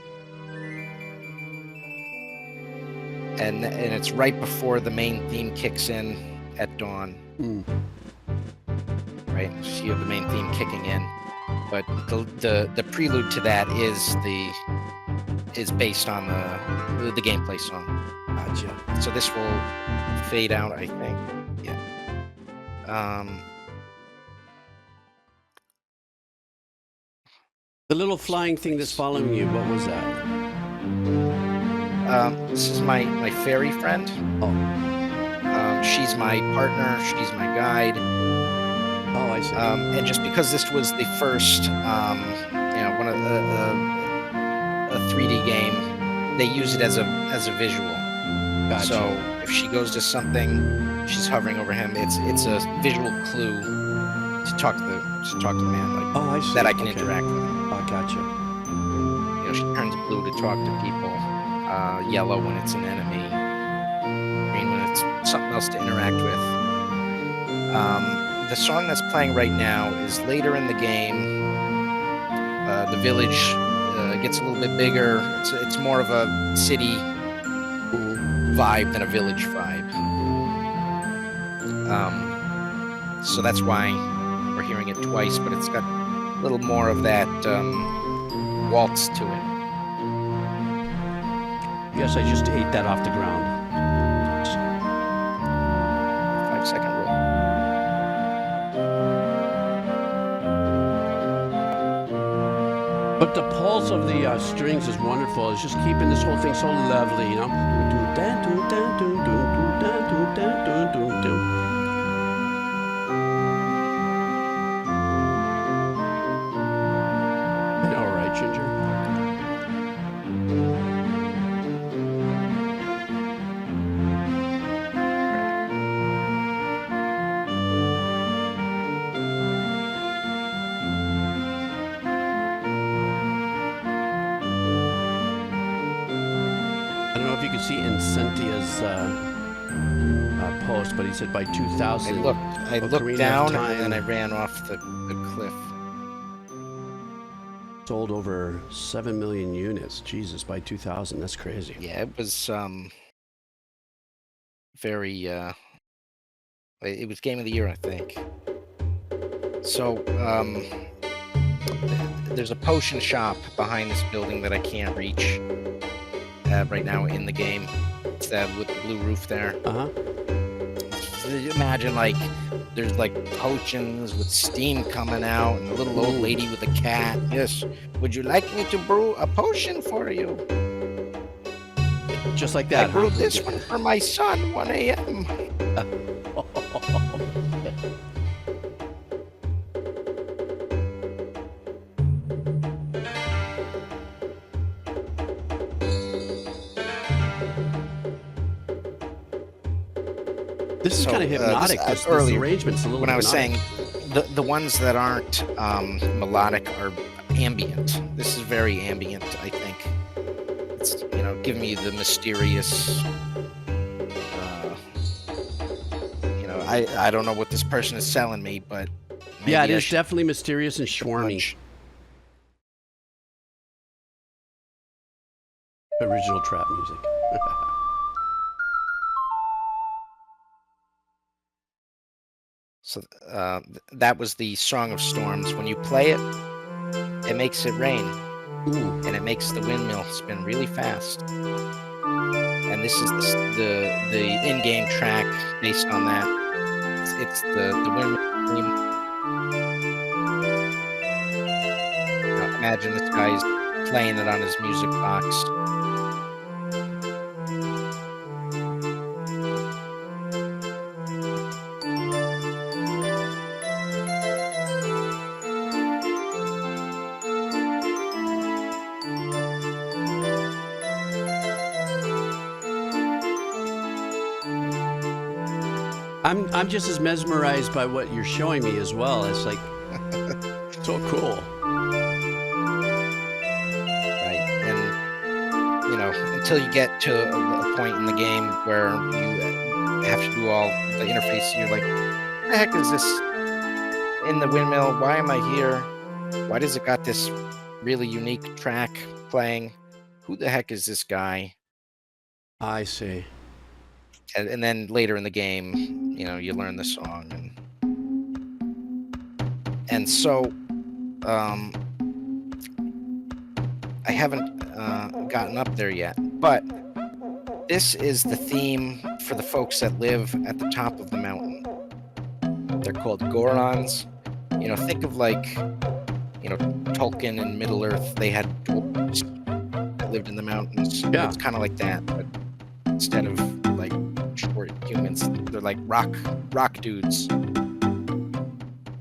and it's right before the main theme kicks in at dawn. Right, so you have the main theme kicking in, but the prelude to that is based on the gameplay song. gotcha. So this will fade out, I think. Yeah. The little flying thing that's following you, what was that? This is my fairy friend. Oh, She's my partner. She's my guide. oh, I see. And just because this was the first, one of a 3D game, they use it as a visual. Gotcha. So if she goes to something, she's hovering over him. It's a visual clue to talk to the man, like Oh, I see. that I can Okay. interact with him. Oh, gotcha. She turns blue to talk to people, yellow when it's an enemy, green when it's something else to interact with. The song that's playing right now is later in the game. The village gets a little bit bigger. It's more of a city vibe than a village vibe. So that's why we're hearing it twice, but it's got a little more of that waltz to it. Yes, I just ate that off the ground. 5-second rule. But the pulse of the strings is wonderful. It's just keeping this whole thing so lovely, you know? All right, Ginger. I don't know if you could see in Cynthia's post, but he said by 2000. I Ocarina looked of down Time and then I ran off the cliff. sold over 7 million units. Jesus, by 2000. That's crazy. Yeah, it was very it was game of the year, I think. So there's a potion shop behind this building that I can't reach right now in the game. It's that with the blue roof there. Uh-huh. Imagine like there's like potions with steam coming out and a little old lady with a cat. Yes, would you like me to brew a potion for you? Just like I that. brewed this one for my son, 1 a.m. This is So, kind of hypnotic. This earlier, arrangement's a little When I was hypnotic. saying the ones that aren't melodic are ambient. This is very ambient, I think. It's giving me the mysterious. I don't know what this person is selling me, but maybe Yeah, it I is should definitely mysterious and schwarmy. punch. Original trap music. So that was the Song of Storms. When you play it, it makes it rain, Ooh. and it makes the windmill spin really fast. And this is the in-game track based on that. It's the windmill theme. Now, imagine this guy's playing it on his music box. I'm just as mesmerized by what you're showing me as well. It's like so cool. until you get to a point in the game where you have to do all the interface. You're like, what the heck is this in the windmill? Why am I here? Why does it got this really unique track playing? Who the heck is this guy? I see. And then later in the game, you learn the song, and so I haven't gotten up there yet, but this is the theme for the folks that live at the top of the mountain. They're called Gorons. Think of like, Tolkien and Middle Earth. They had dwarves that lived in the mountains. Yeah. It's kind of like that, but instead of like short humans, they're like rock dudes.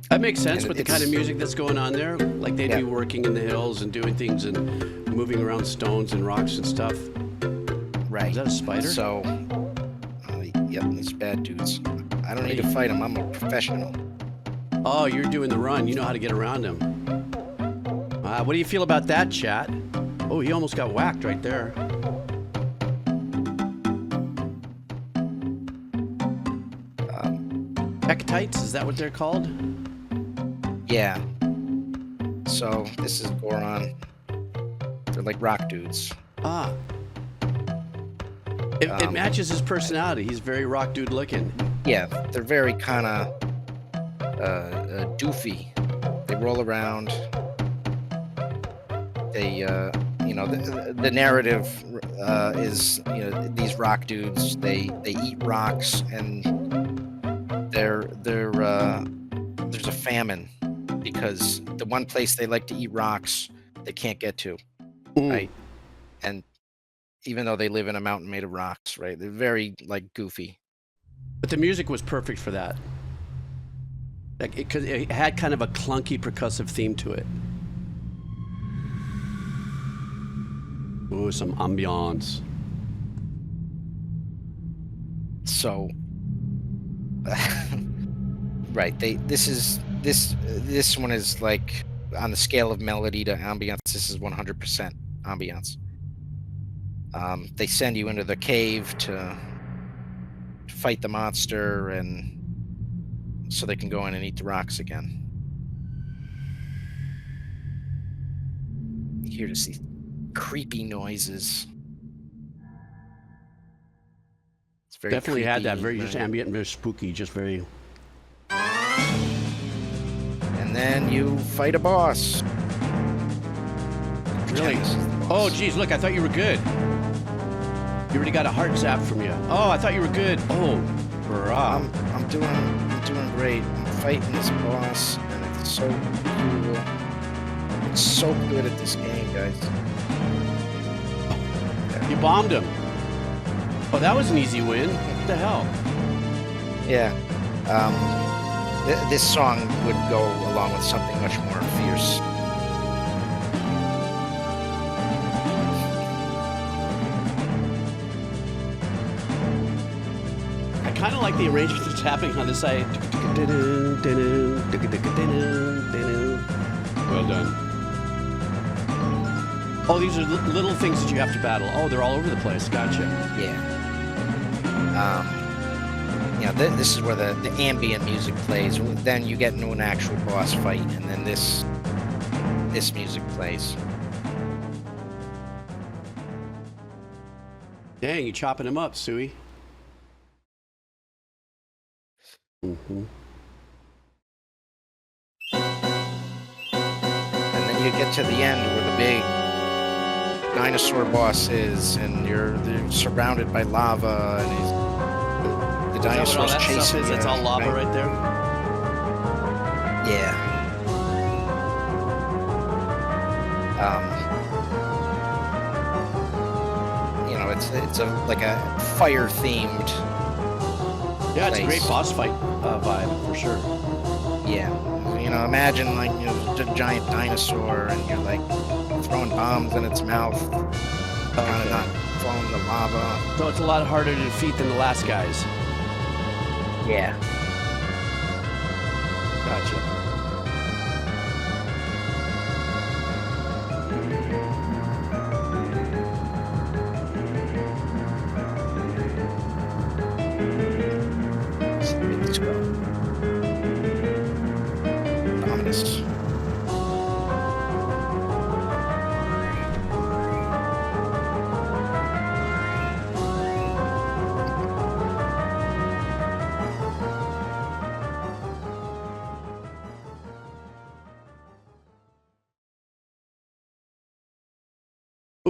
That makes sense And with the kind of music that's going on there. Like they'd be working in the hills and doing things and moving around stones and rocks and stuff. Right. Is that a spider? So, yep, these bad dudes. I don't need to fight them. I'm a professional. Oh, you're doing the run. You know how to get around him. What do you feel about that, chat? Oh, he almost got whacked right there. Hecatites, is that what they're called? Yeah. So this is Goron. They're like rock dudes. Ah. It matches his personality. He's very rock dude looking. Yeah, they're very kind of doofy. They roll around. They, the narrative is, these rock dudes. They eat rocks, and there's a famine because the one place they like to eat rocks they can't get to, right? And even though they live in a mountain made of rocks, right? They're very like goofy. But the music was perfect for that. Like it had kind of a clunky percussive theme to it. Ooh, some ambiance. So, right? This one is like on the scale of melody to ambiance. This is 100% ambiance. They send you into the cave to fight the monster, and so they can go in and eat the rocks again. You hear just these creepy noises. It's very Definitely had that creepy, very just right? ambient, very spooky, just very. And then you fight a boss. Really? This is the Oh, boss. geez, look, I thought you were good. You already got a heart zap from you. Oh, I thought you were good. Oh, brah. I'm doing great. I'm fighting this boss, and it's so cool. I'm so good at this game, guys. You bombed him. Oh, that was an easy win. What the hell? Yeah. This song would go along with something much more fierce. I kind of like the arrangement that's happening on this side. Well done. Oh, these are little things that you have to battle. Oh, they're all over the place. Gotcha. Yeah. This is where the ambient music plays. Then you get into an actual boss fight, and then this music plays. Dang, you chopping him up, Suey. Mm-hmm. And then you get to the end where the big dinosaur boss is, and you're surrounded by lava, and the dinosaurs chasing you. It's all lava right there. Yeah. It's like a fire themed. Yeah, it's a place. great boss fight vibe for sure. Yeah. Imagine like a giant dinosaur, and you're like throwing bombs in its mouth, kind of not falling the lava. So it's a lot harder to defeat than the last guys. Yeah. Gotcha.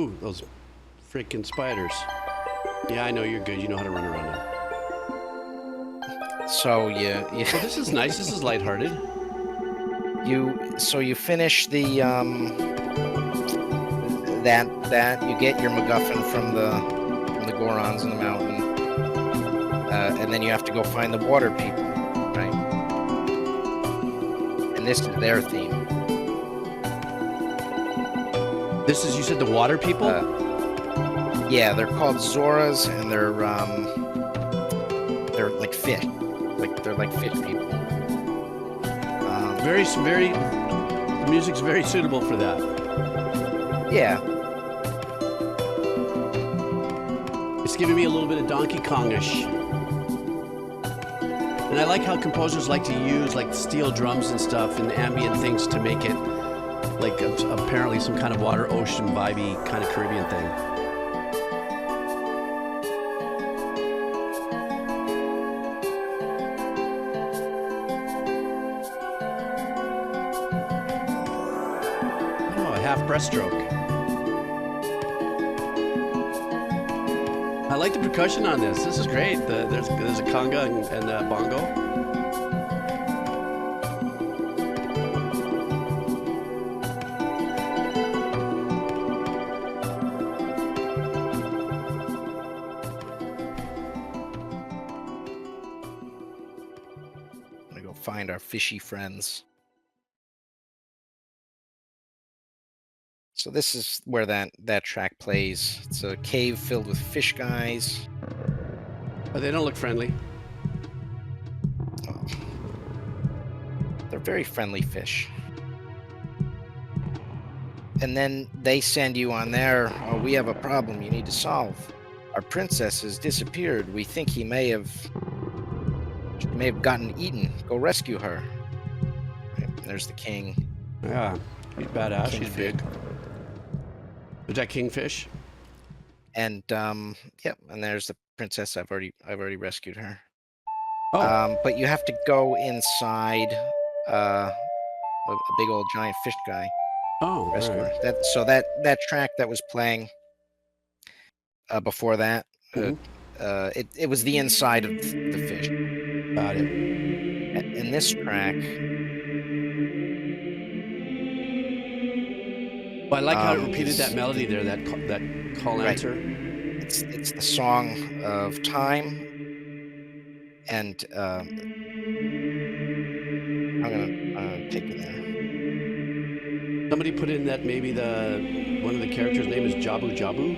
Ooh, those freaking spiders. Yeah, I know you're good. You know how to run around them. So you Well, this is nice. This is lighthearted. you finish the that you get your MacGuffin from the Gorons in the mountain, and then you have to go find the water people, right? And this is their theme. This is, you said, the water people? Yeah, they're called Zoras, and they're like fish, they're like fish people. The music's very suitable for that. Yeah, It's giving me a little bit of Donkey Kongish. And I like how composers like to use like steel drums and stuff and ambient things to make it like apparently some kind of water ocean vibey kind of Caribbean thing. Oh, a half breaststroke. I like the percussion on this. This is great. There's a conga and a bongo. I'm gonna go find our fishy friends. So this is where that track plays. It's a cave filled with fish guys. But they don't look friendly. Oh. They're very friendly fish. And then they send you on there. Oh, we have a problem you need to solve. Our princess has disappeared. We think she may have gotten eaten. Go rescue her. Right, there's the king. Yeah, he's badass. She's Kingfish. big. Is that kingfish? And yep, and there's the princess. I've already rescued her. Oh, But you have to go inside a big old giant fish guy. oh, Rescue all her. right. That track that was playing before that, Mhm. it was the inside of the fish. Got it. In this track, Well, I like how it repeated is that melody there, that call right. answer. It's the song of time, and I'm gonna take you there. Somebody put in that maybe one of the characters' name is Jabu Jabu.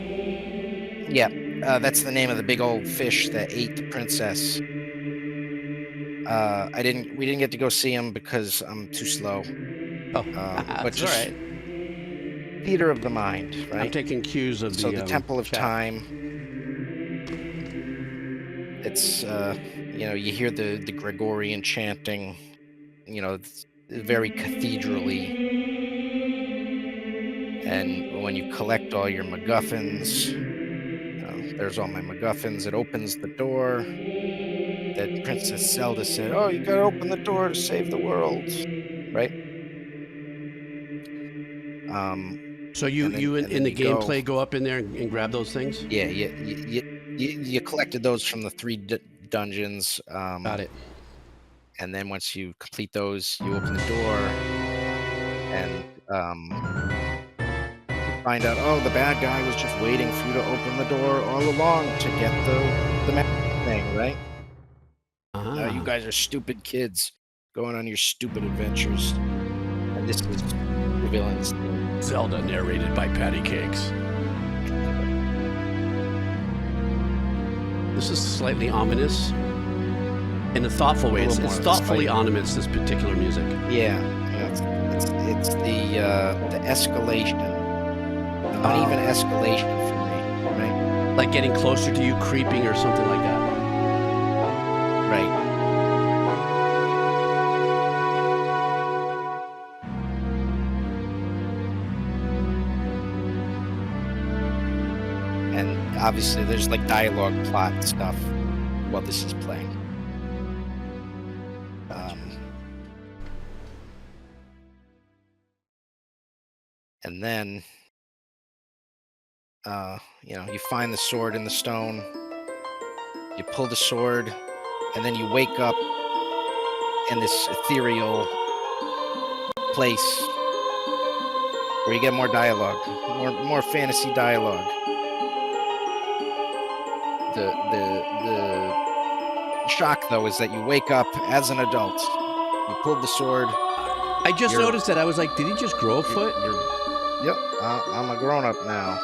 Yeah, that's the name of the big old fish that ate the princess. We didn't get to go see him because I'm too slow. Oh, But that's all just right. theater of the mind, I'm right? taking cues of So the the Temple of chat. Time. It's you hear the Gregorian chanting. It's very cathedraly. And when you collect all your MacGuffins, there's all my MacGuffins. It opens the door that Princess Zelda said, "Oh, you gotta open the door to save the world," right? Um, So and then and in then the you go. gameplay go up in there and grab those things. Yeah, you collected those from the three dungeons, Got it. and then once you complete those, you open the door, and you find out, oh, the bad guy was just waiting for you to open the door all along to get the magic thing, right? You Ah. guys are stupid kids going on your stupid adventures, and this is the villain's thing. Zelda narrated by Patty Cakes. This is slightly ominous in a thoughtful way. A It's little more thoughtfully spicy. ominous, this particular music. Yeah, it's the escalation, the uneven escalation for me, right? Like getting closer to you, creeping or something like that. Right. And obviously, there's like dialogue, plot stuff while this is playing. And then you find the sword in the stone. You pull the sword, and then you wake up in this ethereal place where you get more dialogue, more fantasy dialogue. The shock, though, is that you wake up as an adult. You pulled the sword. I just noticed that. I was like, did he just grow a foot? Yep, I'm a grown-up now.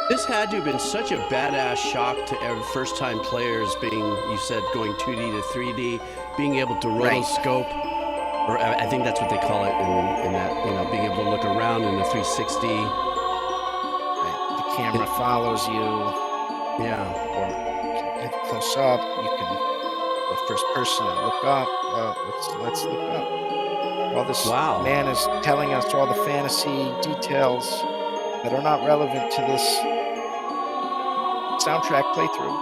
This had to have been such a badass shock to every first-time players being, you said, going 2D to 3D, being able to rotoscope, or I think that's what they call it in that, being able to look around in the 360. Right. The camera follows you. Yeah. Or get close up. You can go first person and look up. Let's look up. While this man is telling us all the fantasy details that are not relevant to this soundtrack playthrough.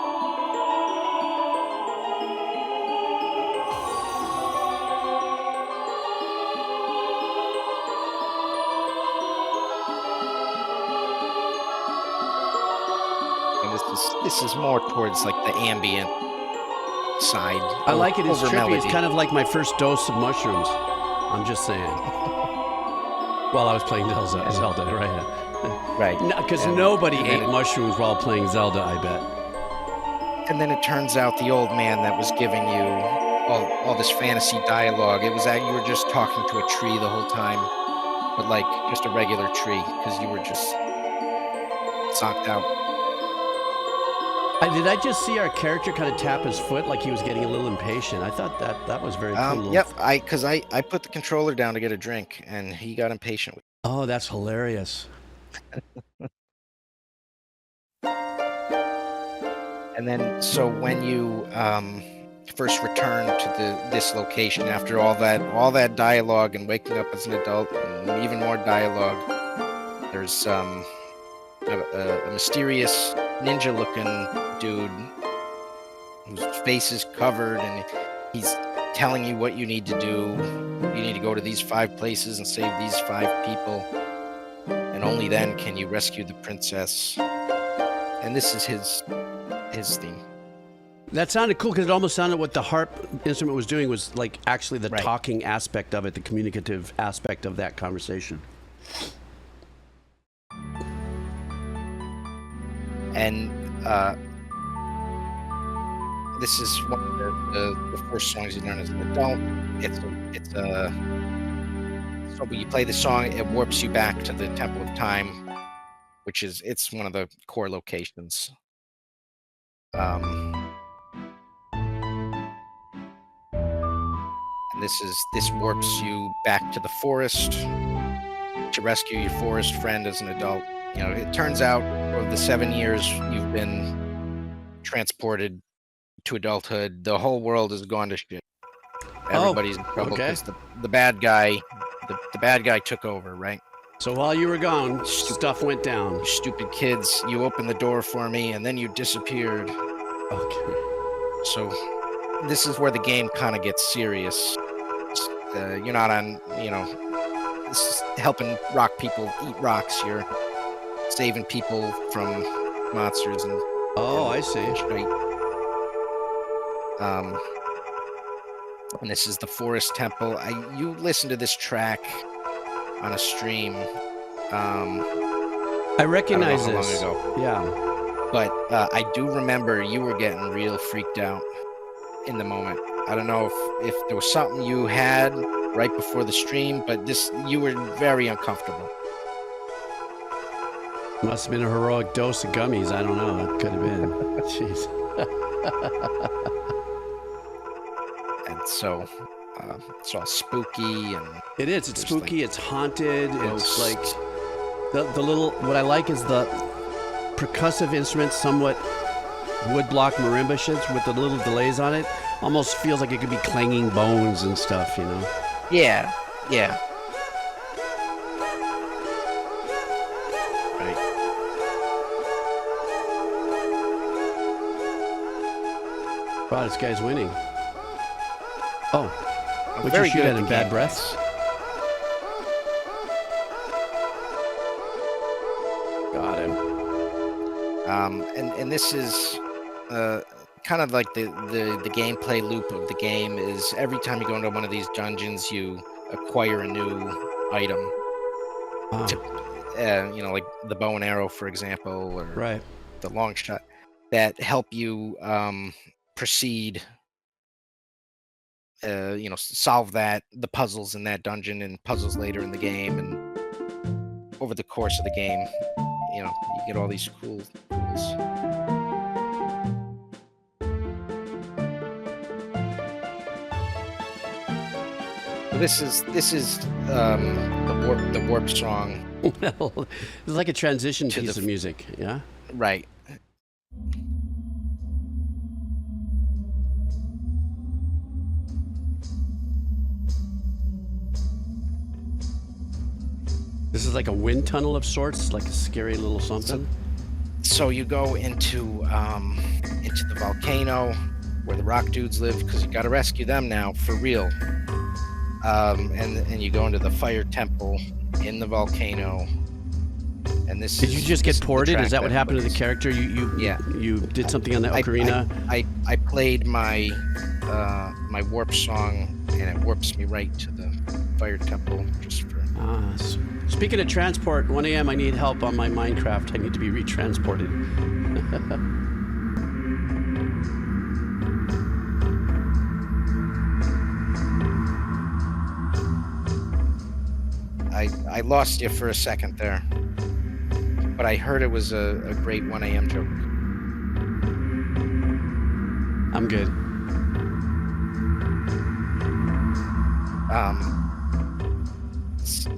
And this is more towards like the ambient side. I like it. It's trippy. Melody. It's kind of like my first dose of mushrooms. I'm just saying. While I was playing Zelda, right? Right. Because nobody ate mushrooms while playing Zelda, I bet. And then it turns out the old man that was giving you all this fantasy dialogue, it was that you were just talking to a tree the whole time, but like just a regular tree, because you were just zonked out. Did I just see our character kind of tap his foot like he was getting a little impatient? I thought that was very cool. Yep, because I put the controller down to get a drink, and he got impatient. Oh, that's hilarious. And then, so when you first return to this location after all that dialogue and waking up as an adult and even more dialogue, there's a mysterious ninja-looking dude whose face is covered, and he's telling you what you need to do. You need to go to these 5 places and save these 5 people, and only then can you rescue the princess. And this is his theme. That sounded cool because it almost sounded what the harp instrument was doing was like actually the talking aspect of it, the communicative aspect of that conversation. And this is one of the first songs you learn as an adult. So when you play the song, it warps you back to the Temple of Time, it's one of the core locations. And this warps you back to the forest to rescue your forest friend as an adult. It turns out over the 7 years you've been transported to adulthood, the whole world has gone to shit. Everybody's in trouble because the bad guy took over, right? So while you were gone, stuff went down. You stupid kids, you opened the door for me and then you disappeared. Okay. So this is where the game kind of gets serious. You're not on, this is helping rock people eat rocks. You're saving people from monsters and I see. Right. And this is the Forest Temple. You listen to this track on a stream. I recognize this. Long ago. Yeah. But I do remember you were getting real freaked out in the moment. I don't know if there was something you had right before the stream, but you were very uncomfortable. Must have been a heroic dose of gummies. I don't know. It could have been. Jeez. And so it's all spooky and it is. It's spooky. It's haunted. Ghosts. It's like the little. What I like is the percussive instruments, somewhat woodblock marimba shits with the little delays on it. Almost feels like it could be clanging bones and stuff. Yeah. Wow, this guy's winning. Oh, would you very shoot good at at him? the Bad game. breaths? Got it. And this is kind of like the gameplay loop of the game is every time you go into one of these dungeons, you acquire a new item. Ah, You know, like the bow and arrow, for example, or right. the long shot that help you proceed. You know, solve the puzzles in that dungeon and puzzles later in the game, and over the course of the game, you know, you get all these cool tools. This is the warp song, Well, it's like a transition To the piece of f- music. Yeah. right? This is like a wind tunnel of sorts, like a scary little something. So you go into the volcano where the rock dudes live because you got to rescue them now for real. And you go into the fire temple in the volcano. And this Did you is- just this get the ported? track Is that what happened to the plays. character? Yeah. You did something on the Ocarina. I played my my warp song, and it warps me right to the fire temple just for. Speaking of transport, 1 a.m. I need help on my Minecraft. I need to be retransported. I lost you for a second there, but I heard it was a great 1 a.m. joke. I'm good.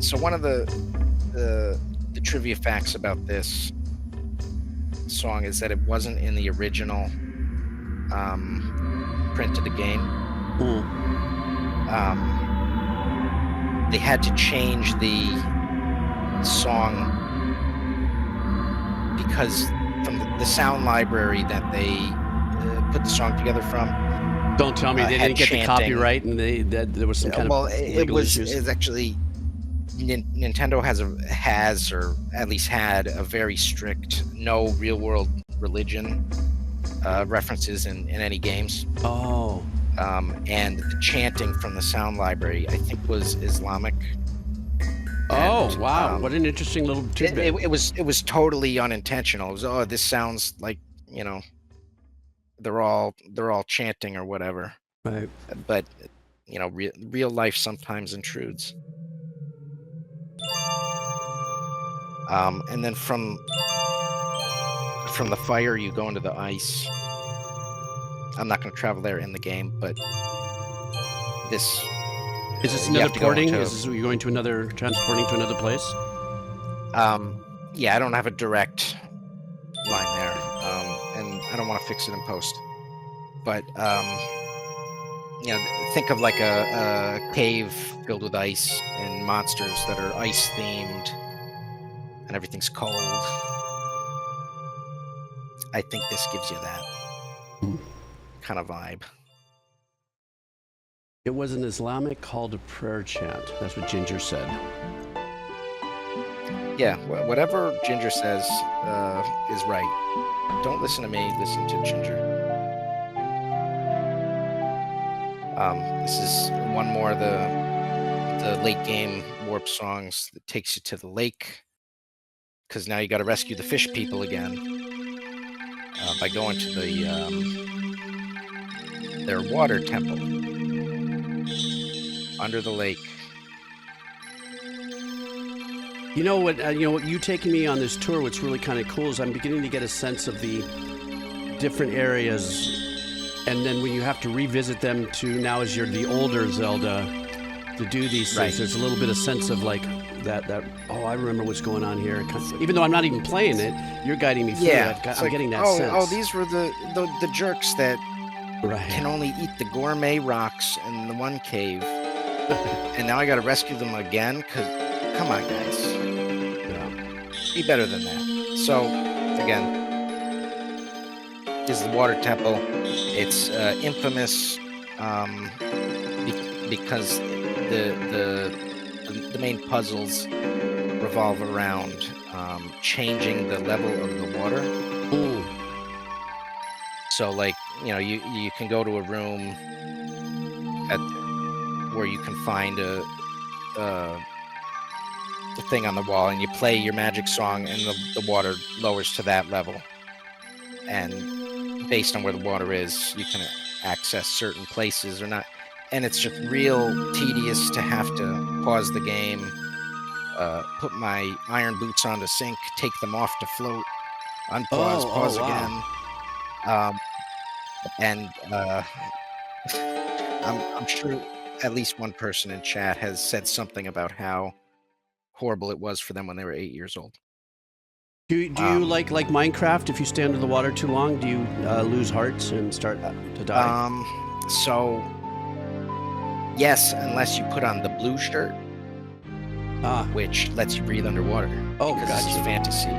So one of the trivia facts about this song is that it wasn't in the original print of the game. They had to change the song because from the sound library that they put the song together from. Don't tell me they had didn't get the chanting. copyright and that there was some kind Well, of it legal was issues. is actually Nintendo has or at least had a very strict no real world religion references in any games. Oh, And the chanting from the sound library, I think, was Islamic. oh, And, wow! What an interesting little tidbit. it was totally unintentional. It was, oh, this sounds like, you know, they're all chanting or whatever. Right. But you know, real life sometimes intrudes. And then from the fire, you go into the ice. I'm not going to travel there in the game, but this Is this you another have to go porting? into- Is this you going to another transporting to another place? Yeah, I don't have a direct line there, and I don't want to fix it in post. But you know, think of like a cave filled with ice and monsters that are ice themed, and everything's cold. I think this gives you that kind of vibe. It was an Islamic call to prayer chant. That's what Ginger said. Yeah, whatever Ginger says is right. Don't listen to me, listen to Ginger. This is one more of the late game warp songs that takes you to the lake, because now you got to rescue the fish people again by going to their water temple under the lake. You know what? What you taking me on this tour? What's really kind of cool is I'm beginning to get a sense of the different areas, and then when you have to revisit them to now as you're the older Zelda to do these things, Right. there's a little bit of sense of like that. Oh, I remember what's going on here. Even though I'm not even playing it, you're guiding me through Yeah, it. it's I'm like, getting that oh, sense. oh, these were the jerks that right. can only eat the gourmet rocks in the one cave, and now I got to rescue them again. Cause come on, guys, Yeah. be better than that. So again, this is the water temple. It's infamous because the main puzzles revolve around changing the level of the water. Ooh. So, like, you can go to a room where you can find a thing on the wall, and you play your magic song, and the water lowers to that level. And based on where the water is, you can access certain places or not. And it's just real tedious to have to pause the game, put my iron boots on to sink, take them off to float, unpause, pause wow. again. And I'm sure at least one person in chat has said something about how horrible it was for them when they were 8 years old. Do you like Minecraft? If you stay under the water too long, do you lose hearts and start to die? So yes, unless you put on the blue shirt, which lets you breathe underwater. Oh, because this is gotcha. fantasy.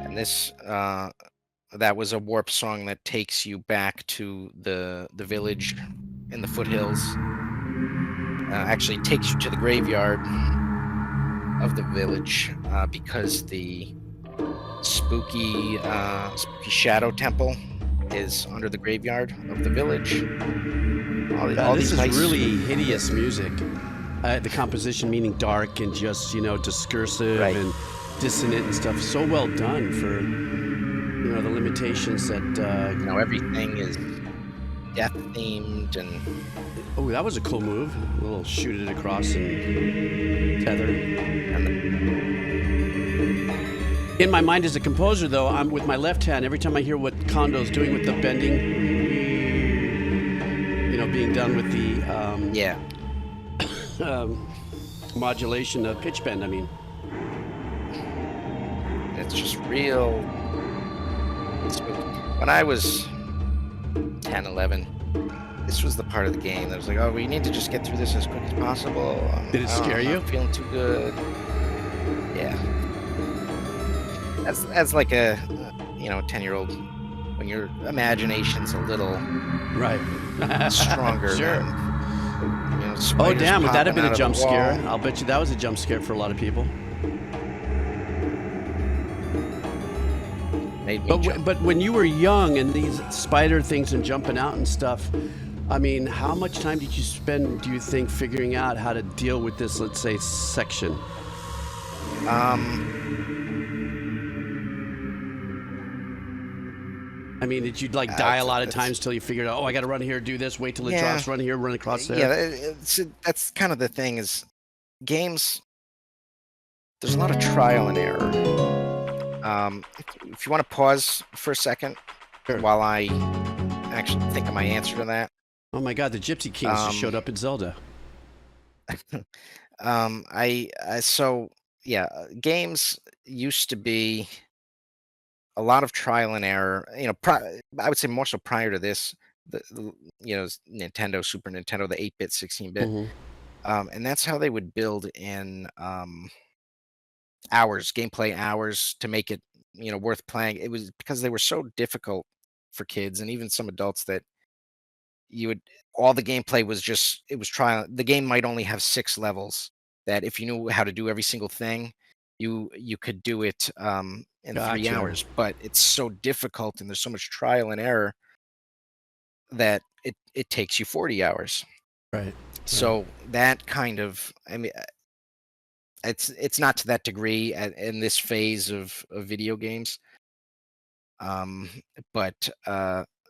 And this that was a warp song that takes you back to the village in the foothills. Actually takes you to the graveyard of the village because the spooky shadow temple is under the graveyard of the village. All This these is nice, really hideous music. The composition meaning dark and just, discursive Right. and dissonant and stuff. So well done for, the limitations that... everything is death themed and... Oh, that was a cool move. A little shoot it across and tether. In my mind as a composer, though, I'm with my left hand. Every time I hear what Kondo's doing with the bending, being done with the modulation of pitch bend, I mean. It's just real. When I was 10, 11, this was the part of the game that was like, oh, we need to just get through this as quick as possible. Did it scare you? I'm not feeling too good. Yeah. As like a 10-year-old, when your imagination's a little right stronger. Sure. Than, Oh, spiders damn, would that have popping been a out of jump the wall. scare? I'll bet you that was a jump scare for a lot of people. Made me jump. But when you were young and these spider things and jumping out and stuff, I mean, how much time did you spend, do you think, figuring out how to deal with this, let's say, section? I mean, did you die a lot of times till you figured out, I got to run here, do this, wait till it drops, run here, run across there? Yeah, that's kind of the thing is games, there's a lot of trial and error. If you want to pause for a second Sure. while I actually think of my answer to that. Oh my God, the Gypsy Kings just showed up in Zelda. Games used to be a lot of trial and error. I would say more so prior to this, Nintendo, Super Nintendo, the 8-bit, 16-bit, and that's how they would build in gameplay hours to make it worth playing. It was because they were so difficult for kids and even some adults that all the gameplay was trial. The game might only have 6 levels that if you knew how to do every single thing, you could do it in 3 hours. But it's so difficult and there's so much trial and error that it takes you 40 hours. Right. So that kind of, it's not to that degree in this phase of video games, but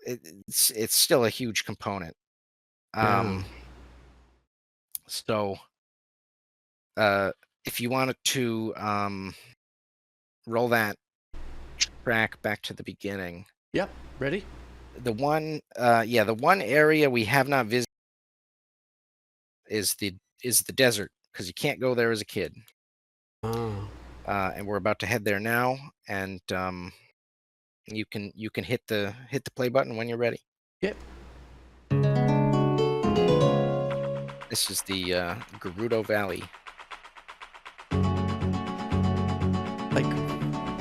it's still a huge component. So if you wanted to roll that track back to the beginning. Yep. Ready? The one area we have not visited is the desert, because you can't go there as a kid. And we're about to head there now, and you can hit the play button when you're ready. Yep. This is the Gerudo Valley.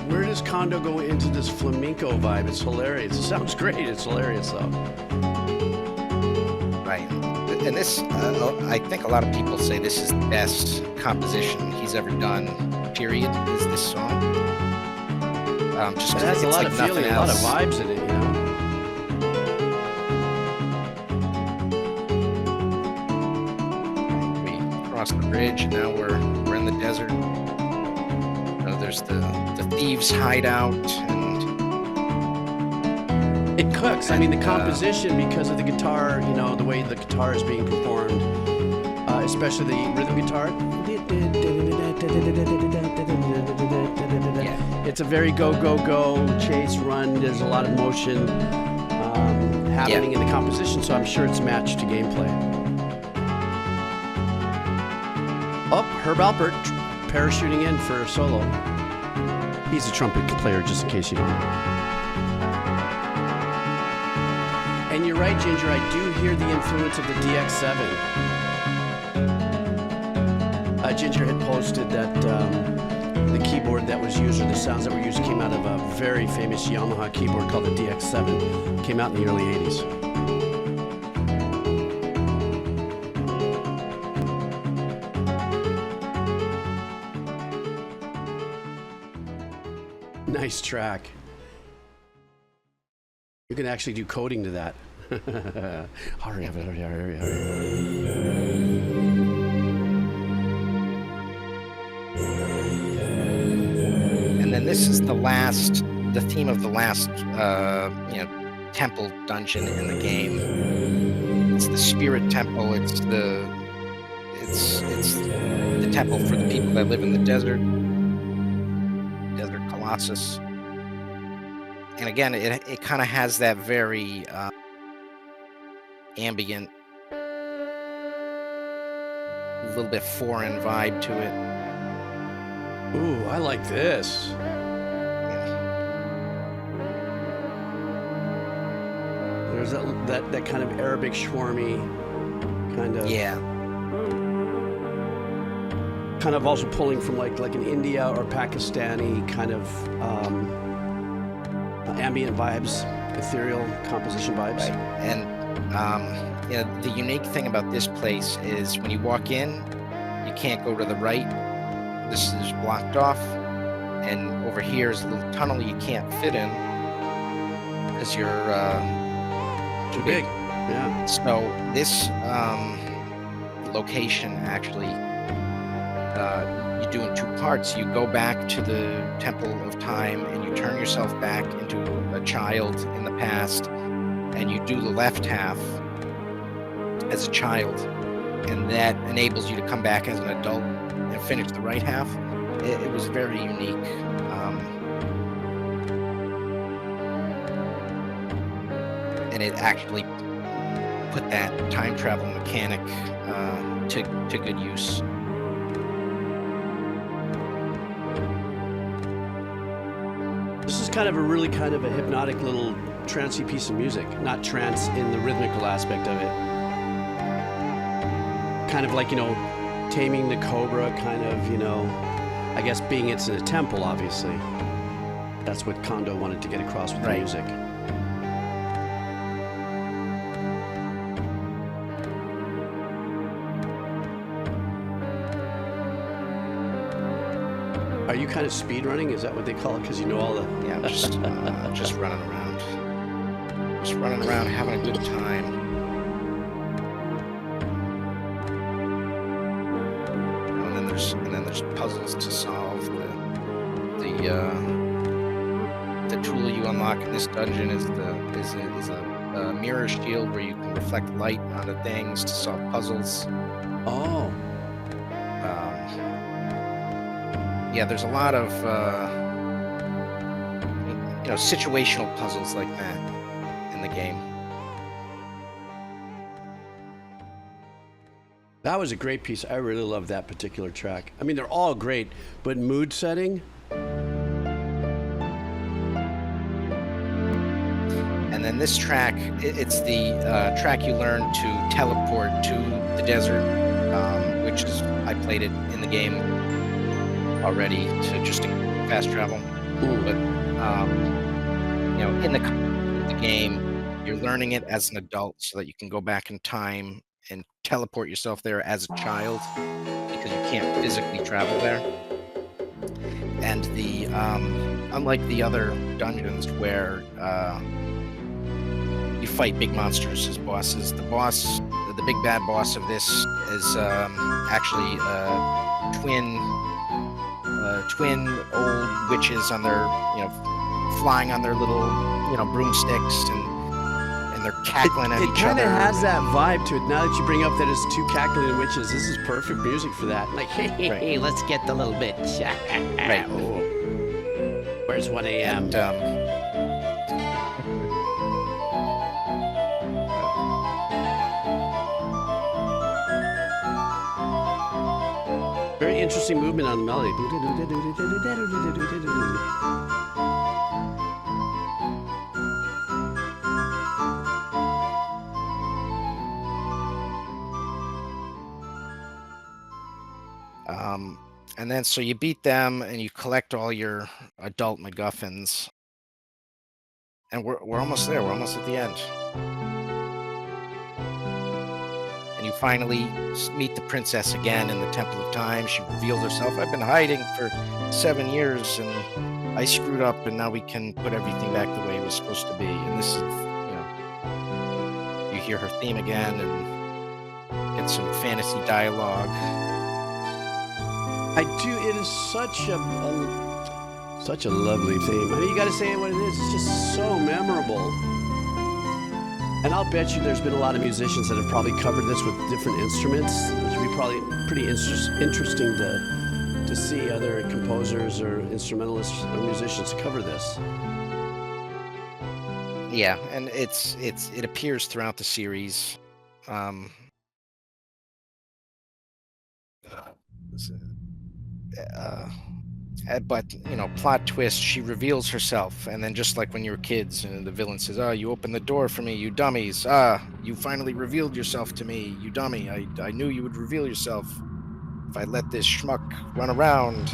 Where does Kondo go into this flamenco vibe? It's hilarious. It sounds great. It's hilarious, though. Right. Right. And this, I think a lot of people say this is the best composition he's ever done, period, is this song. Just It 'cause has a it's lot like of nothing feeling, a lot of else. vibes in it, you know. We crossed the bridge, and now we're in the desert. There's the thieves' hideout, and It cooks. I mean, the And, composition, because of the guitar, you know, the way the guitar is being performed, especially the rhythm guitar. It's a very go, go, go, chase, run. There's a lot of motion happening in the composition, so I'm sure it's matched to gameplay. Oh, Herb Alpert parachuting in for a solo. He's a trumpet player, just in case you don't know. And you're right, Ginger, I do hear the influence of the DX7. Ginger had posted that the keyboard that was used, or the sounds that were used, came out of a very famous Yamaha keyboard called the DX7. Came out in the early 80s. Nice track. You can actually do coding to that. Hurry. And then this is the theme of the last, temple dungeon in the game. It's the spirit temple. It's the temple for the people that live in the desert Colossus. And again, it kind of has that very ambient, a little bit foreign vibe to it. Ooh, I like this. There's that kind of Arabic shwarmy kind of. Yeah. Kind of also pulling from like an India or Pakistani kind of ambient vibes, ethereal composition vibes. Right. And the unique thing about this place is when you walk in, you can't go to the right. This is blocked off, and over here is a little tunnel you can't fit in because you're too big. Yeah. So this location actually you do in two parts. You go back to the Temple of Time and you turn yourself back into a child in the past, and you do the left half as a child, and that enables you to come back as an adult and finish the right half. It was very unique. And it actually put that time travel mechanic to good use. This is kind of a hypnotic little trancey piece of music. Not trance in the rhythmical aspect of it. Kind of like, taming the cobra, kind of, I guess being it's in a temple, obviously. That's what Kondo wanted to get across with the music. Are you kind of speed running? Is that what they call it? Because you know all the... Yeah, I'm just running around. Just running around, having a good time. And then there's puzzles to solve. The tool you unlock in this dungeon is a mirror shield where you can reflect light onto things to solve puzzles. Oh. Yeah, there's a lot of situational puzzles like that in the game. That was a great piece. I really love that particular track. I mean, they're all great, but mood setting. And then this track, it's the track you learn to teleport to the desert, which is, I played it in the game already to just fast travel. Ooh. But in the game, You're learning it as an adult so that you can go back in time and teleport yourself there as a child because you can't physically travel there. And the unlike the other dungeons where you fight big monsters as bosses, the big bad boss of this is actually twin old witches on their, flying on their little, broomsticks, and they're cackling at It each kind other. of has that vibe to it. Now that you bring up that it's two cackling witches, this is perfect music for that. Like, hey, let's get the little bitch. Right. Oh. Where's 1 a.m.? And, Very interesting movement on the melody. and then so you beat them and you collect all your adult MacGuffins, and we're almost there. We're almost at the end. And you finally meet the princess again in the Temple of Time. She reveals herself. I've been hiding for 7 years, and I screwed up, and now we can put everything back the way it was supposed to be. And this is, you hear her theme again and get some fantasy dialogue. I do. It is such a lovely theme. I mean, you got to say it what it is. It's just so memorable. And I'll bet you there's been a lot of musicians that have probably covered this with different instruments, which would be probably pretty interesting to see other composers or instrumentalists or musicians cover this. Yeah, and it appears throughout the series. But plot twist, she reveals herself, and then just like when you were kids, and the villain says, "Oh, you opened the door for me, you dummies! You finally revealed yourself to me, you dummy! I knew you would reveal yourself if I let this schmuck run around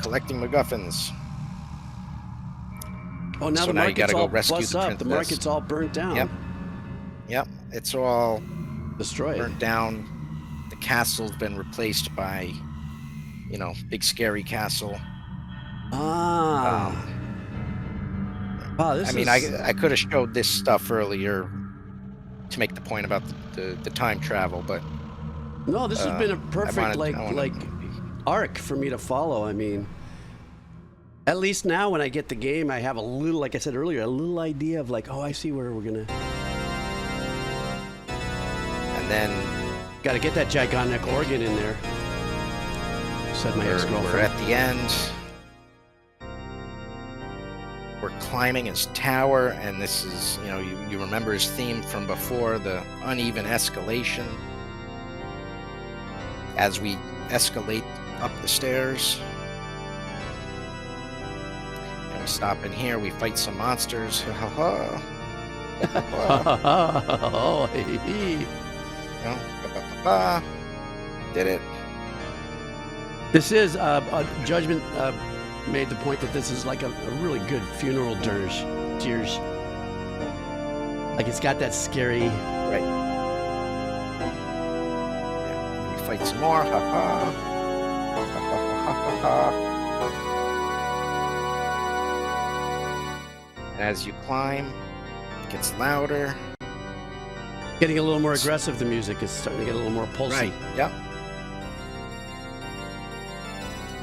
collecting MacGuffins." Oh, now So the now you market's gotta go all rescue bust the up. The princess. market's all burnt down. Yep, it's all Destroyed. burnt down. The castle's been replaced by, big scary castle. Ah. Wow, this I could have showed this stuff earlier to make the point about the time travel, but No, this has been a perfect I wanted arc for me to follow. I mean, at least now when I get the game, I have a little, like I said earlier, a little idea of like, oh, I see where we're gonna. And then Got to get that gigantic organ in there. Said my we're ex-girlfriend. at the end. We're climbing his tower, and this is, you remember his theme from before, the uneven escalation. As we escalate up the stairs, and we stop in here, we fight some monsters. Oh, Did it. This is Judgment made the point that this is like a really good funeral dirge. Tears. Like it's got that scary. Right. Yeah. We fight some more. As you climb, it gets louder. Getting a little more aggressive, the music is starting to get a little more pulsy. Right. Yep.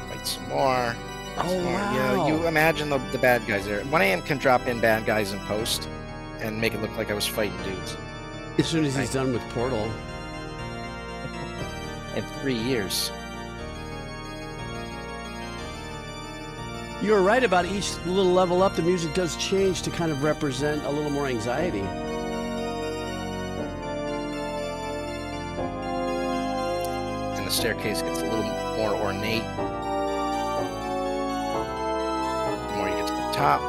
Fight some more. Oh, Some more. wow. You imagine the bad guys there. 1 AM can drop in bad guys in post and make it look like I was fighting dudes. As soon as he's done with Portal. In 3 years. You were right about each little level up, the music does change to kind of represent a little more anxiety. And the staircase gets a little more ornate. The more you get to the top.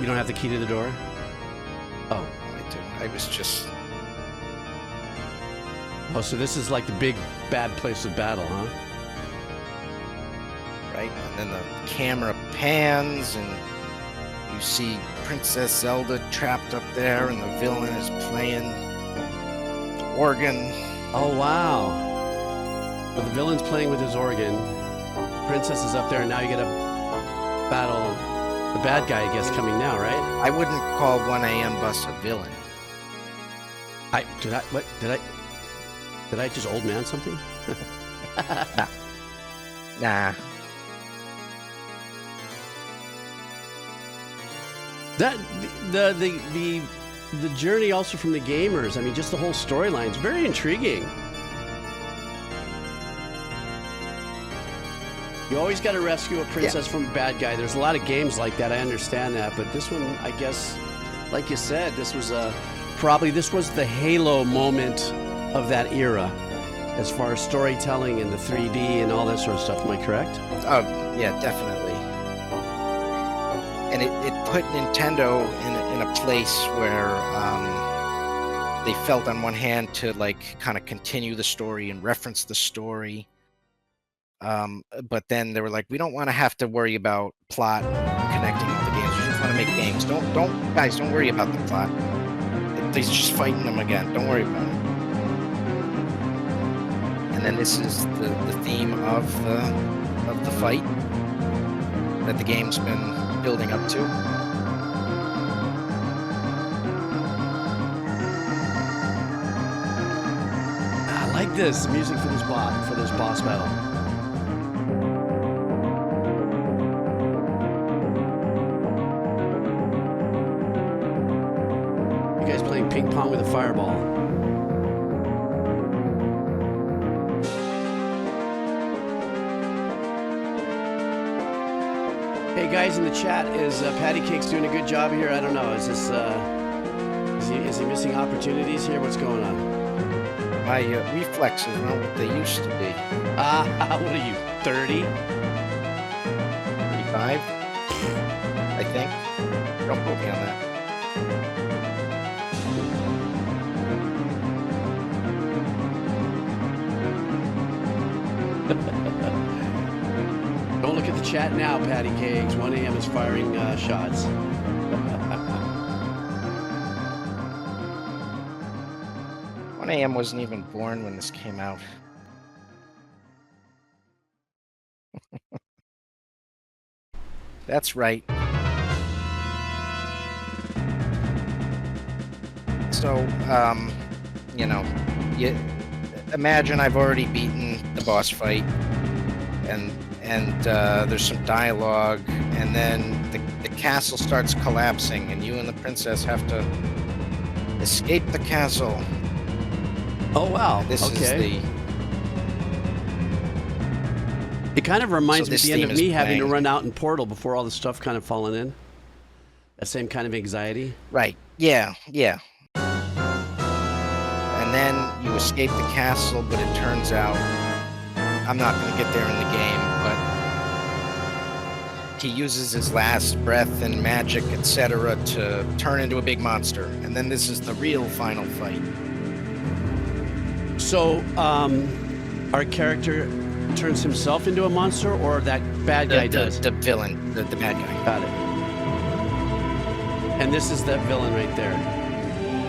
You don't have the key to the door? Oh. I do. I was just... Oh, so this is like the big bad place of battle, huh? Right? And then the camera pans, and you see Princess Zelda trapped up there, and the villain is playing the organ. Oh, wow. So the villain's playing with his organ. Princess is up there, and now you get a battle. The bad guy, I guess, coming now, right? I wouldn't call 1 a.m. bus a villain. Did I just old man something? Nah. That the journey also from the gamers. I mean, just the whole storyline is very intriguing. You always got to rescue a princess from a bad guy. There's a lot of games like that. I understand that, but this one, I guess, like you said, this was probably the Halo moment of that era, as far as storytelling and the 3D and all that sort of stuff. Am I correct? Oh, yeah, definitely. And it put Nintendo in a place where they felt on one hand to like kind of continue the story and reference the story. But then they were like, we don't want to have to worry about plot connecting with the games. We just want to make games. Don't worry about the plot. He's just fighting them again. Don't worry about it. And then this is the theme of the fight that the game's been building up to. I like this music for this boss battle. You guys playing ping pong with a fireball. Hey guys in the chat, is Patty Cake's doing a good job here? I don't know. Is this is he missing opportunities here? What's going on? My reflexes aren't what they used to be. What are you, 30? 35, I think. Don't quote me on that. Don't look at the chat now, Patty Cakes. 1 a.m. is firing shots. 1 a.m. wasn't even born when this came out. That's right. So, you know, you imagine I've already beaten the boss fight, and there's some dialogue, and then the castle starts collapsing, and you and the princess have to escape the castle. Oh wow! This is okay. It kind of reminds me at the end of me having to run out in Portal before all the stuff kind of falling in. That same kind of anxiety. Right. Yeah. Yeah. And then you escape the castle, but it turns out I'm not going to get there in the game, but he uses his last breath and magic, etc., to turn into a big monster. And then this is the real final fight. So, our character turns himself into a monster, or that bad guy does? The villain, the bad guy. Got it. And this is that villain right there.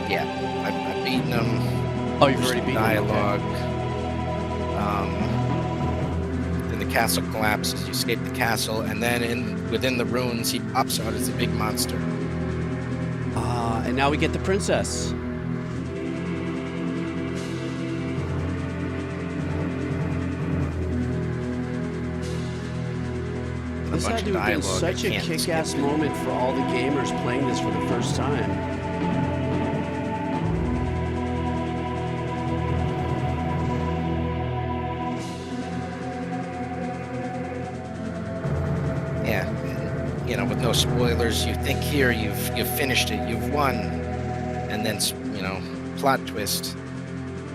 Yeah, I've beaten him. Oh, you've already beaten dialogue. him. Then the castle collapses. You escape the castle, and then within the ruins, he pops out as a big monster. And now we get the princess. This had to have been such a kick-ass moment for all the gamers playing this for the first time. Yeah, you know, with no spoilers, you think here you've finished it, you've won, and then, you know, plot twist,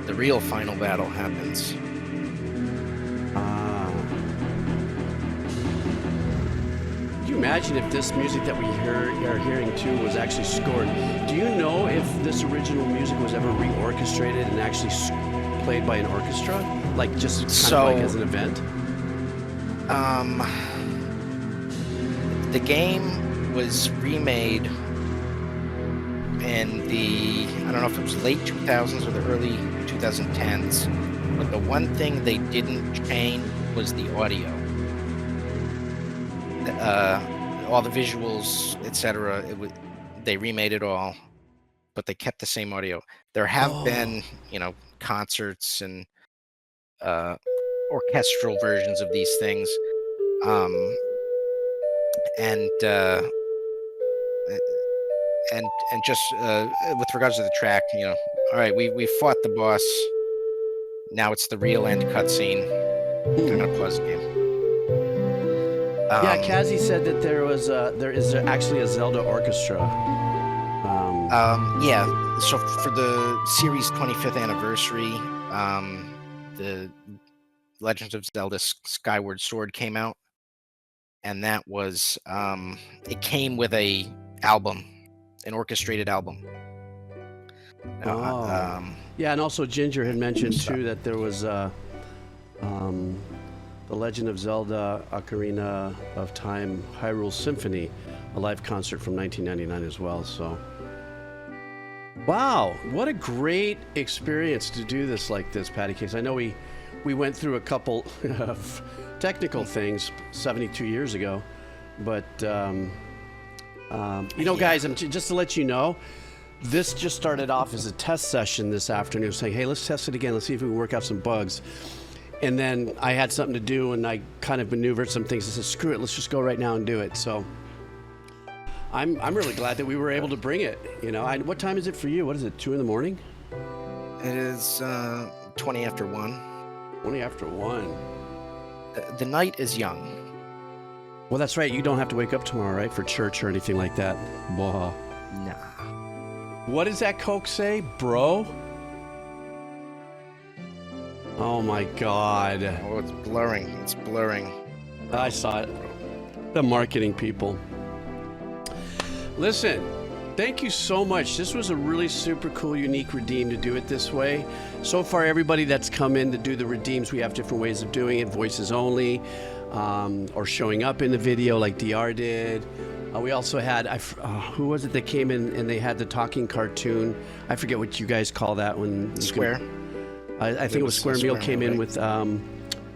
the real final battle happens. you imagine if this music that we are hearing too was actually scored? Do you know if this original music was ever reorchestrated and actually played by an orchestra, like just kind of like as an event? The game was remade in the, I don't know if it was late 2000s or the early 2010s, but the one thing they didn't change was the audio. All the visuals, etc. They remade it all, but they kept the same audio. There have been, concerts and orchestral versions of these things, and just with regards to the track, all right, we fought the boss. Now it's the real end cutscene. I'm gonna pause the game. Yeah, Kazi said that there is actually a Zelda orchestra. Yeah, so for the series' 25th anniversary, the Legend of Zelda Skyward Sword came out, and that was it came with a album, an orchestrated album. Yeah, and also Ginger had mentioned too that there was the Legend of Zelda Ocarina of Time Hyrule Symphony, a live concert from 1999 as well. So, wow, what a great experience to do this like this, Patty Cakes. I know we went through a couple of technical things 72 years ago, but guys, just to let you know, this just started off as a test session this afternoon, saying, hey, let's test it again. Let's see if we can work out some bugs. And then I had something to do, and I kind of maneuvered some things. I said, screw it, let's just go right now and do it. So I'm really glad that we were able to bring it. What time is it for you? What is it, 2 in the morning? It is 20 after 1. 20 after 1. The night is young. Well, that's right. You don't have to wake up tomorrow, right, for church or anything like that. Blah. Nah. What does that Coke say, bro? Oh my God. Oh, it's blurring. It's blurring. I saw it. The marketing people. Listen, thank you so much. This was a really super cool, unique redeem to do it this way. So far, everybody that's come in to do the redeems, we have different ways of doing it, voices only, or showing up in the video like DR did. We also had, who was it that came in and they had the talking cartoon? I forget what you guys call that when... Square. I think it was Square Meal came in with, I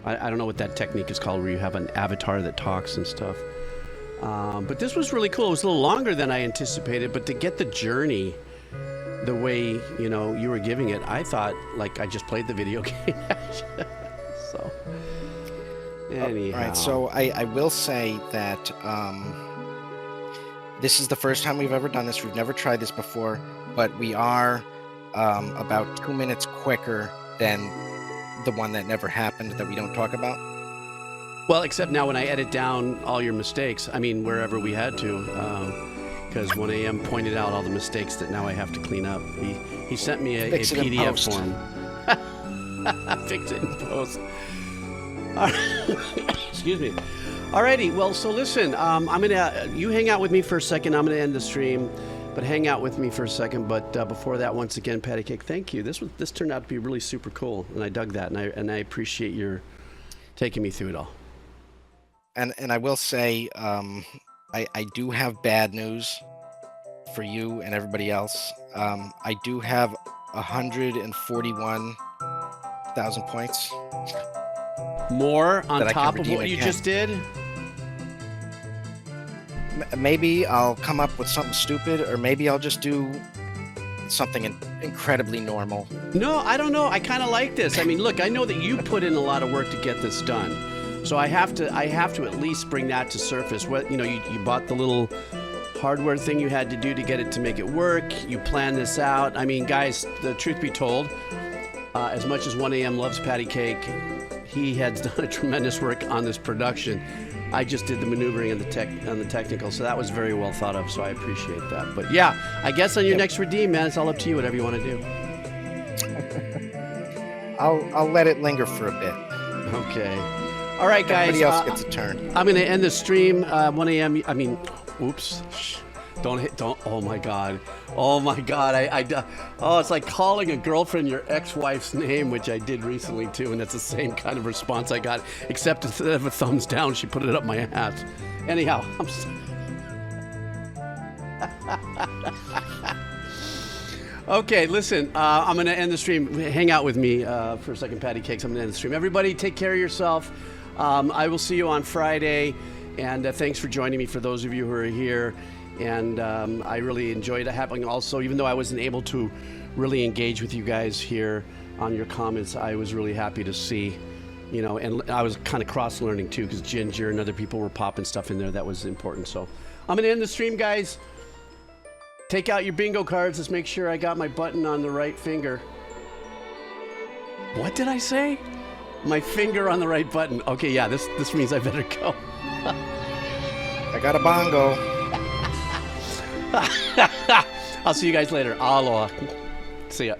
don't know what that technique is called, where you have an avatar that talks and stuff. But this was really cool. It was a little longer than I anticipated, but to get the journey the way, you were giving it, I thought like I just played the video game. So, anyhow. All right, so I will say that this is the first time we've ever done this. We've never tried this before, but we are about 2 minutes quicker than the one that never happened that we don't talk about. Well, except now when I edit down all your mistakes, I mean, wherever we had to, because 1AM pointed out all the mistakes that now I have to clean up. He sent me a PDF form. Fix it in post. Excuse me. Alrighty, well, so listen, you hang out with me for a second. I'm gonna end the stream, but hang out with me for a second. But before that, once again, Patty Cake, thank you. This turned out to be really super cool, and I dug that, and I appreciate your taking me through it all. And I will say, I do have bad news for you and everybody else. I do have 141,000 points. More on top of what you just did? Maybe I'll come up with something stupid, or maybe I'll just do something incredibly normal. No, I don't know. I kind of like this. I mean, look, I know that you put in a lot of work to get this done. So I have to at least bring that to surface. What, you bought the little hardware thing you had to do to get it to make it work. You planned this out. I mean, guys, the truth be told, as much as 1AM loves Patty Cake, he has done a tremendous work on this production. I just did the maneuvering and the technical, so that was very well thought of, so I appreciate that. But yeah, I guess on your next redeem, man, it's all up to you, whatever you want to do. I'll let it linger for a bit. Okay. All right, guys. Everybody else gets a turn. I'm going to end the stream 1 a.m. I mean, oops. Shh. Don't. Oh my God. Oh my God. Oh, it's like calling a girlfriend your ex-wife's name, which I did recently too, and it's the same kind of response I got, except instead of a thumbs down, she put it up my ass. Anyhow, I'm sorry. Okay, listen, I'm going to end the stream. Hang out with me for a second, Patty Cakes. I'm going to end the stream. Everybody, take care of yourself. I will see you on Friday, and thanks for joining me for those of you who are here. And I really enjoyed having also, even though I wasn't able to really engage with you guys here on your comments, I was really happy to see, you know, and I was kind of cross-learning too, because Ginger and other people were popping stuff in there that was important. So I'm going to end the stream, guys. Take out your bingo cards. Let's make sure I got my button on the right finger. What did I say? My finger on the right button. Okay, yeah, this means I better go. I got a bongo. I'll see you guys later. Aloha. See ya.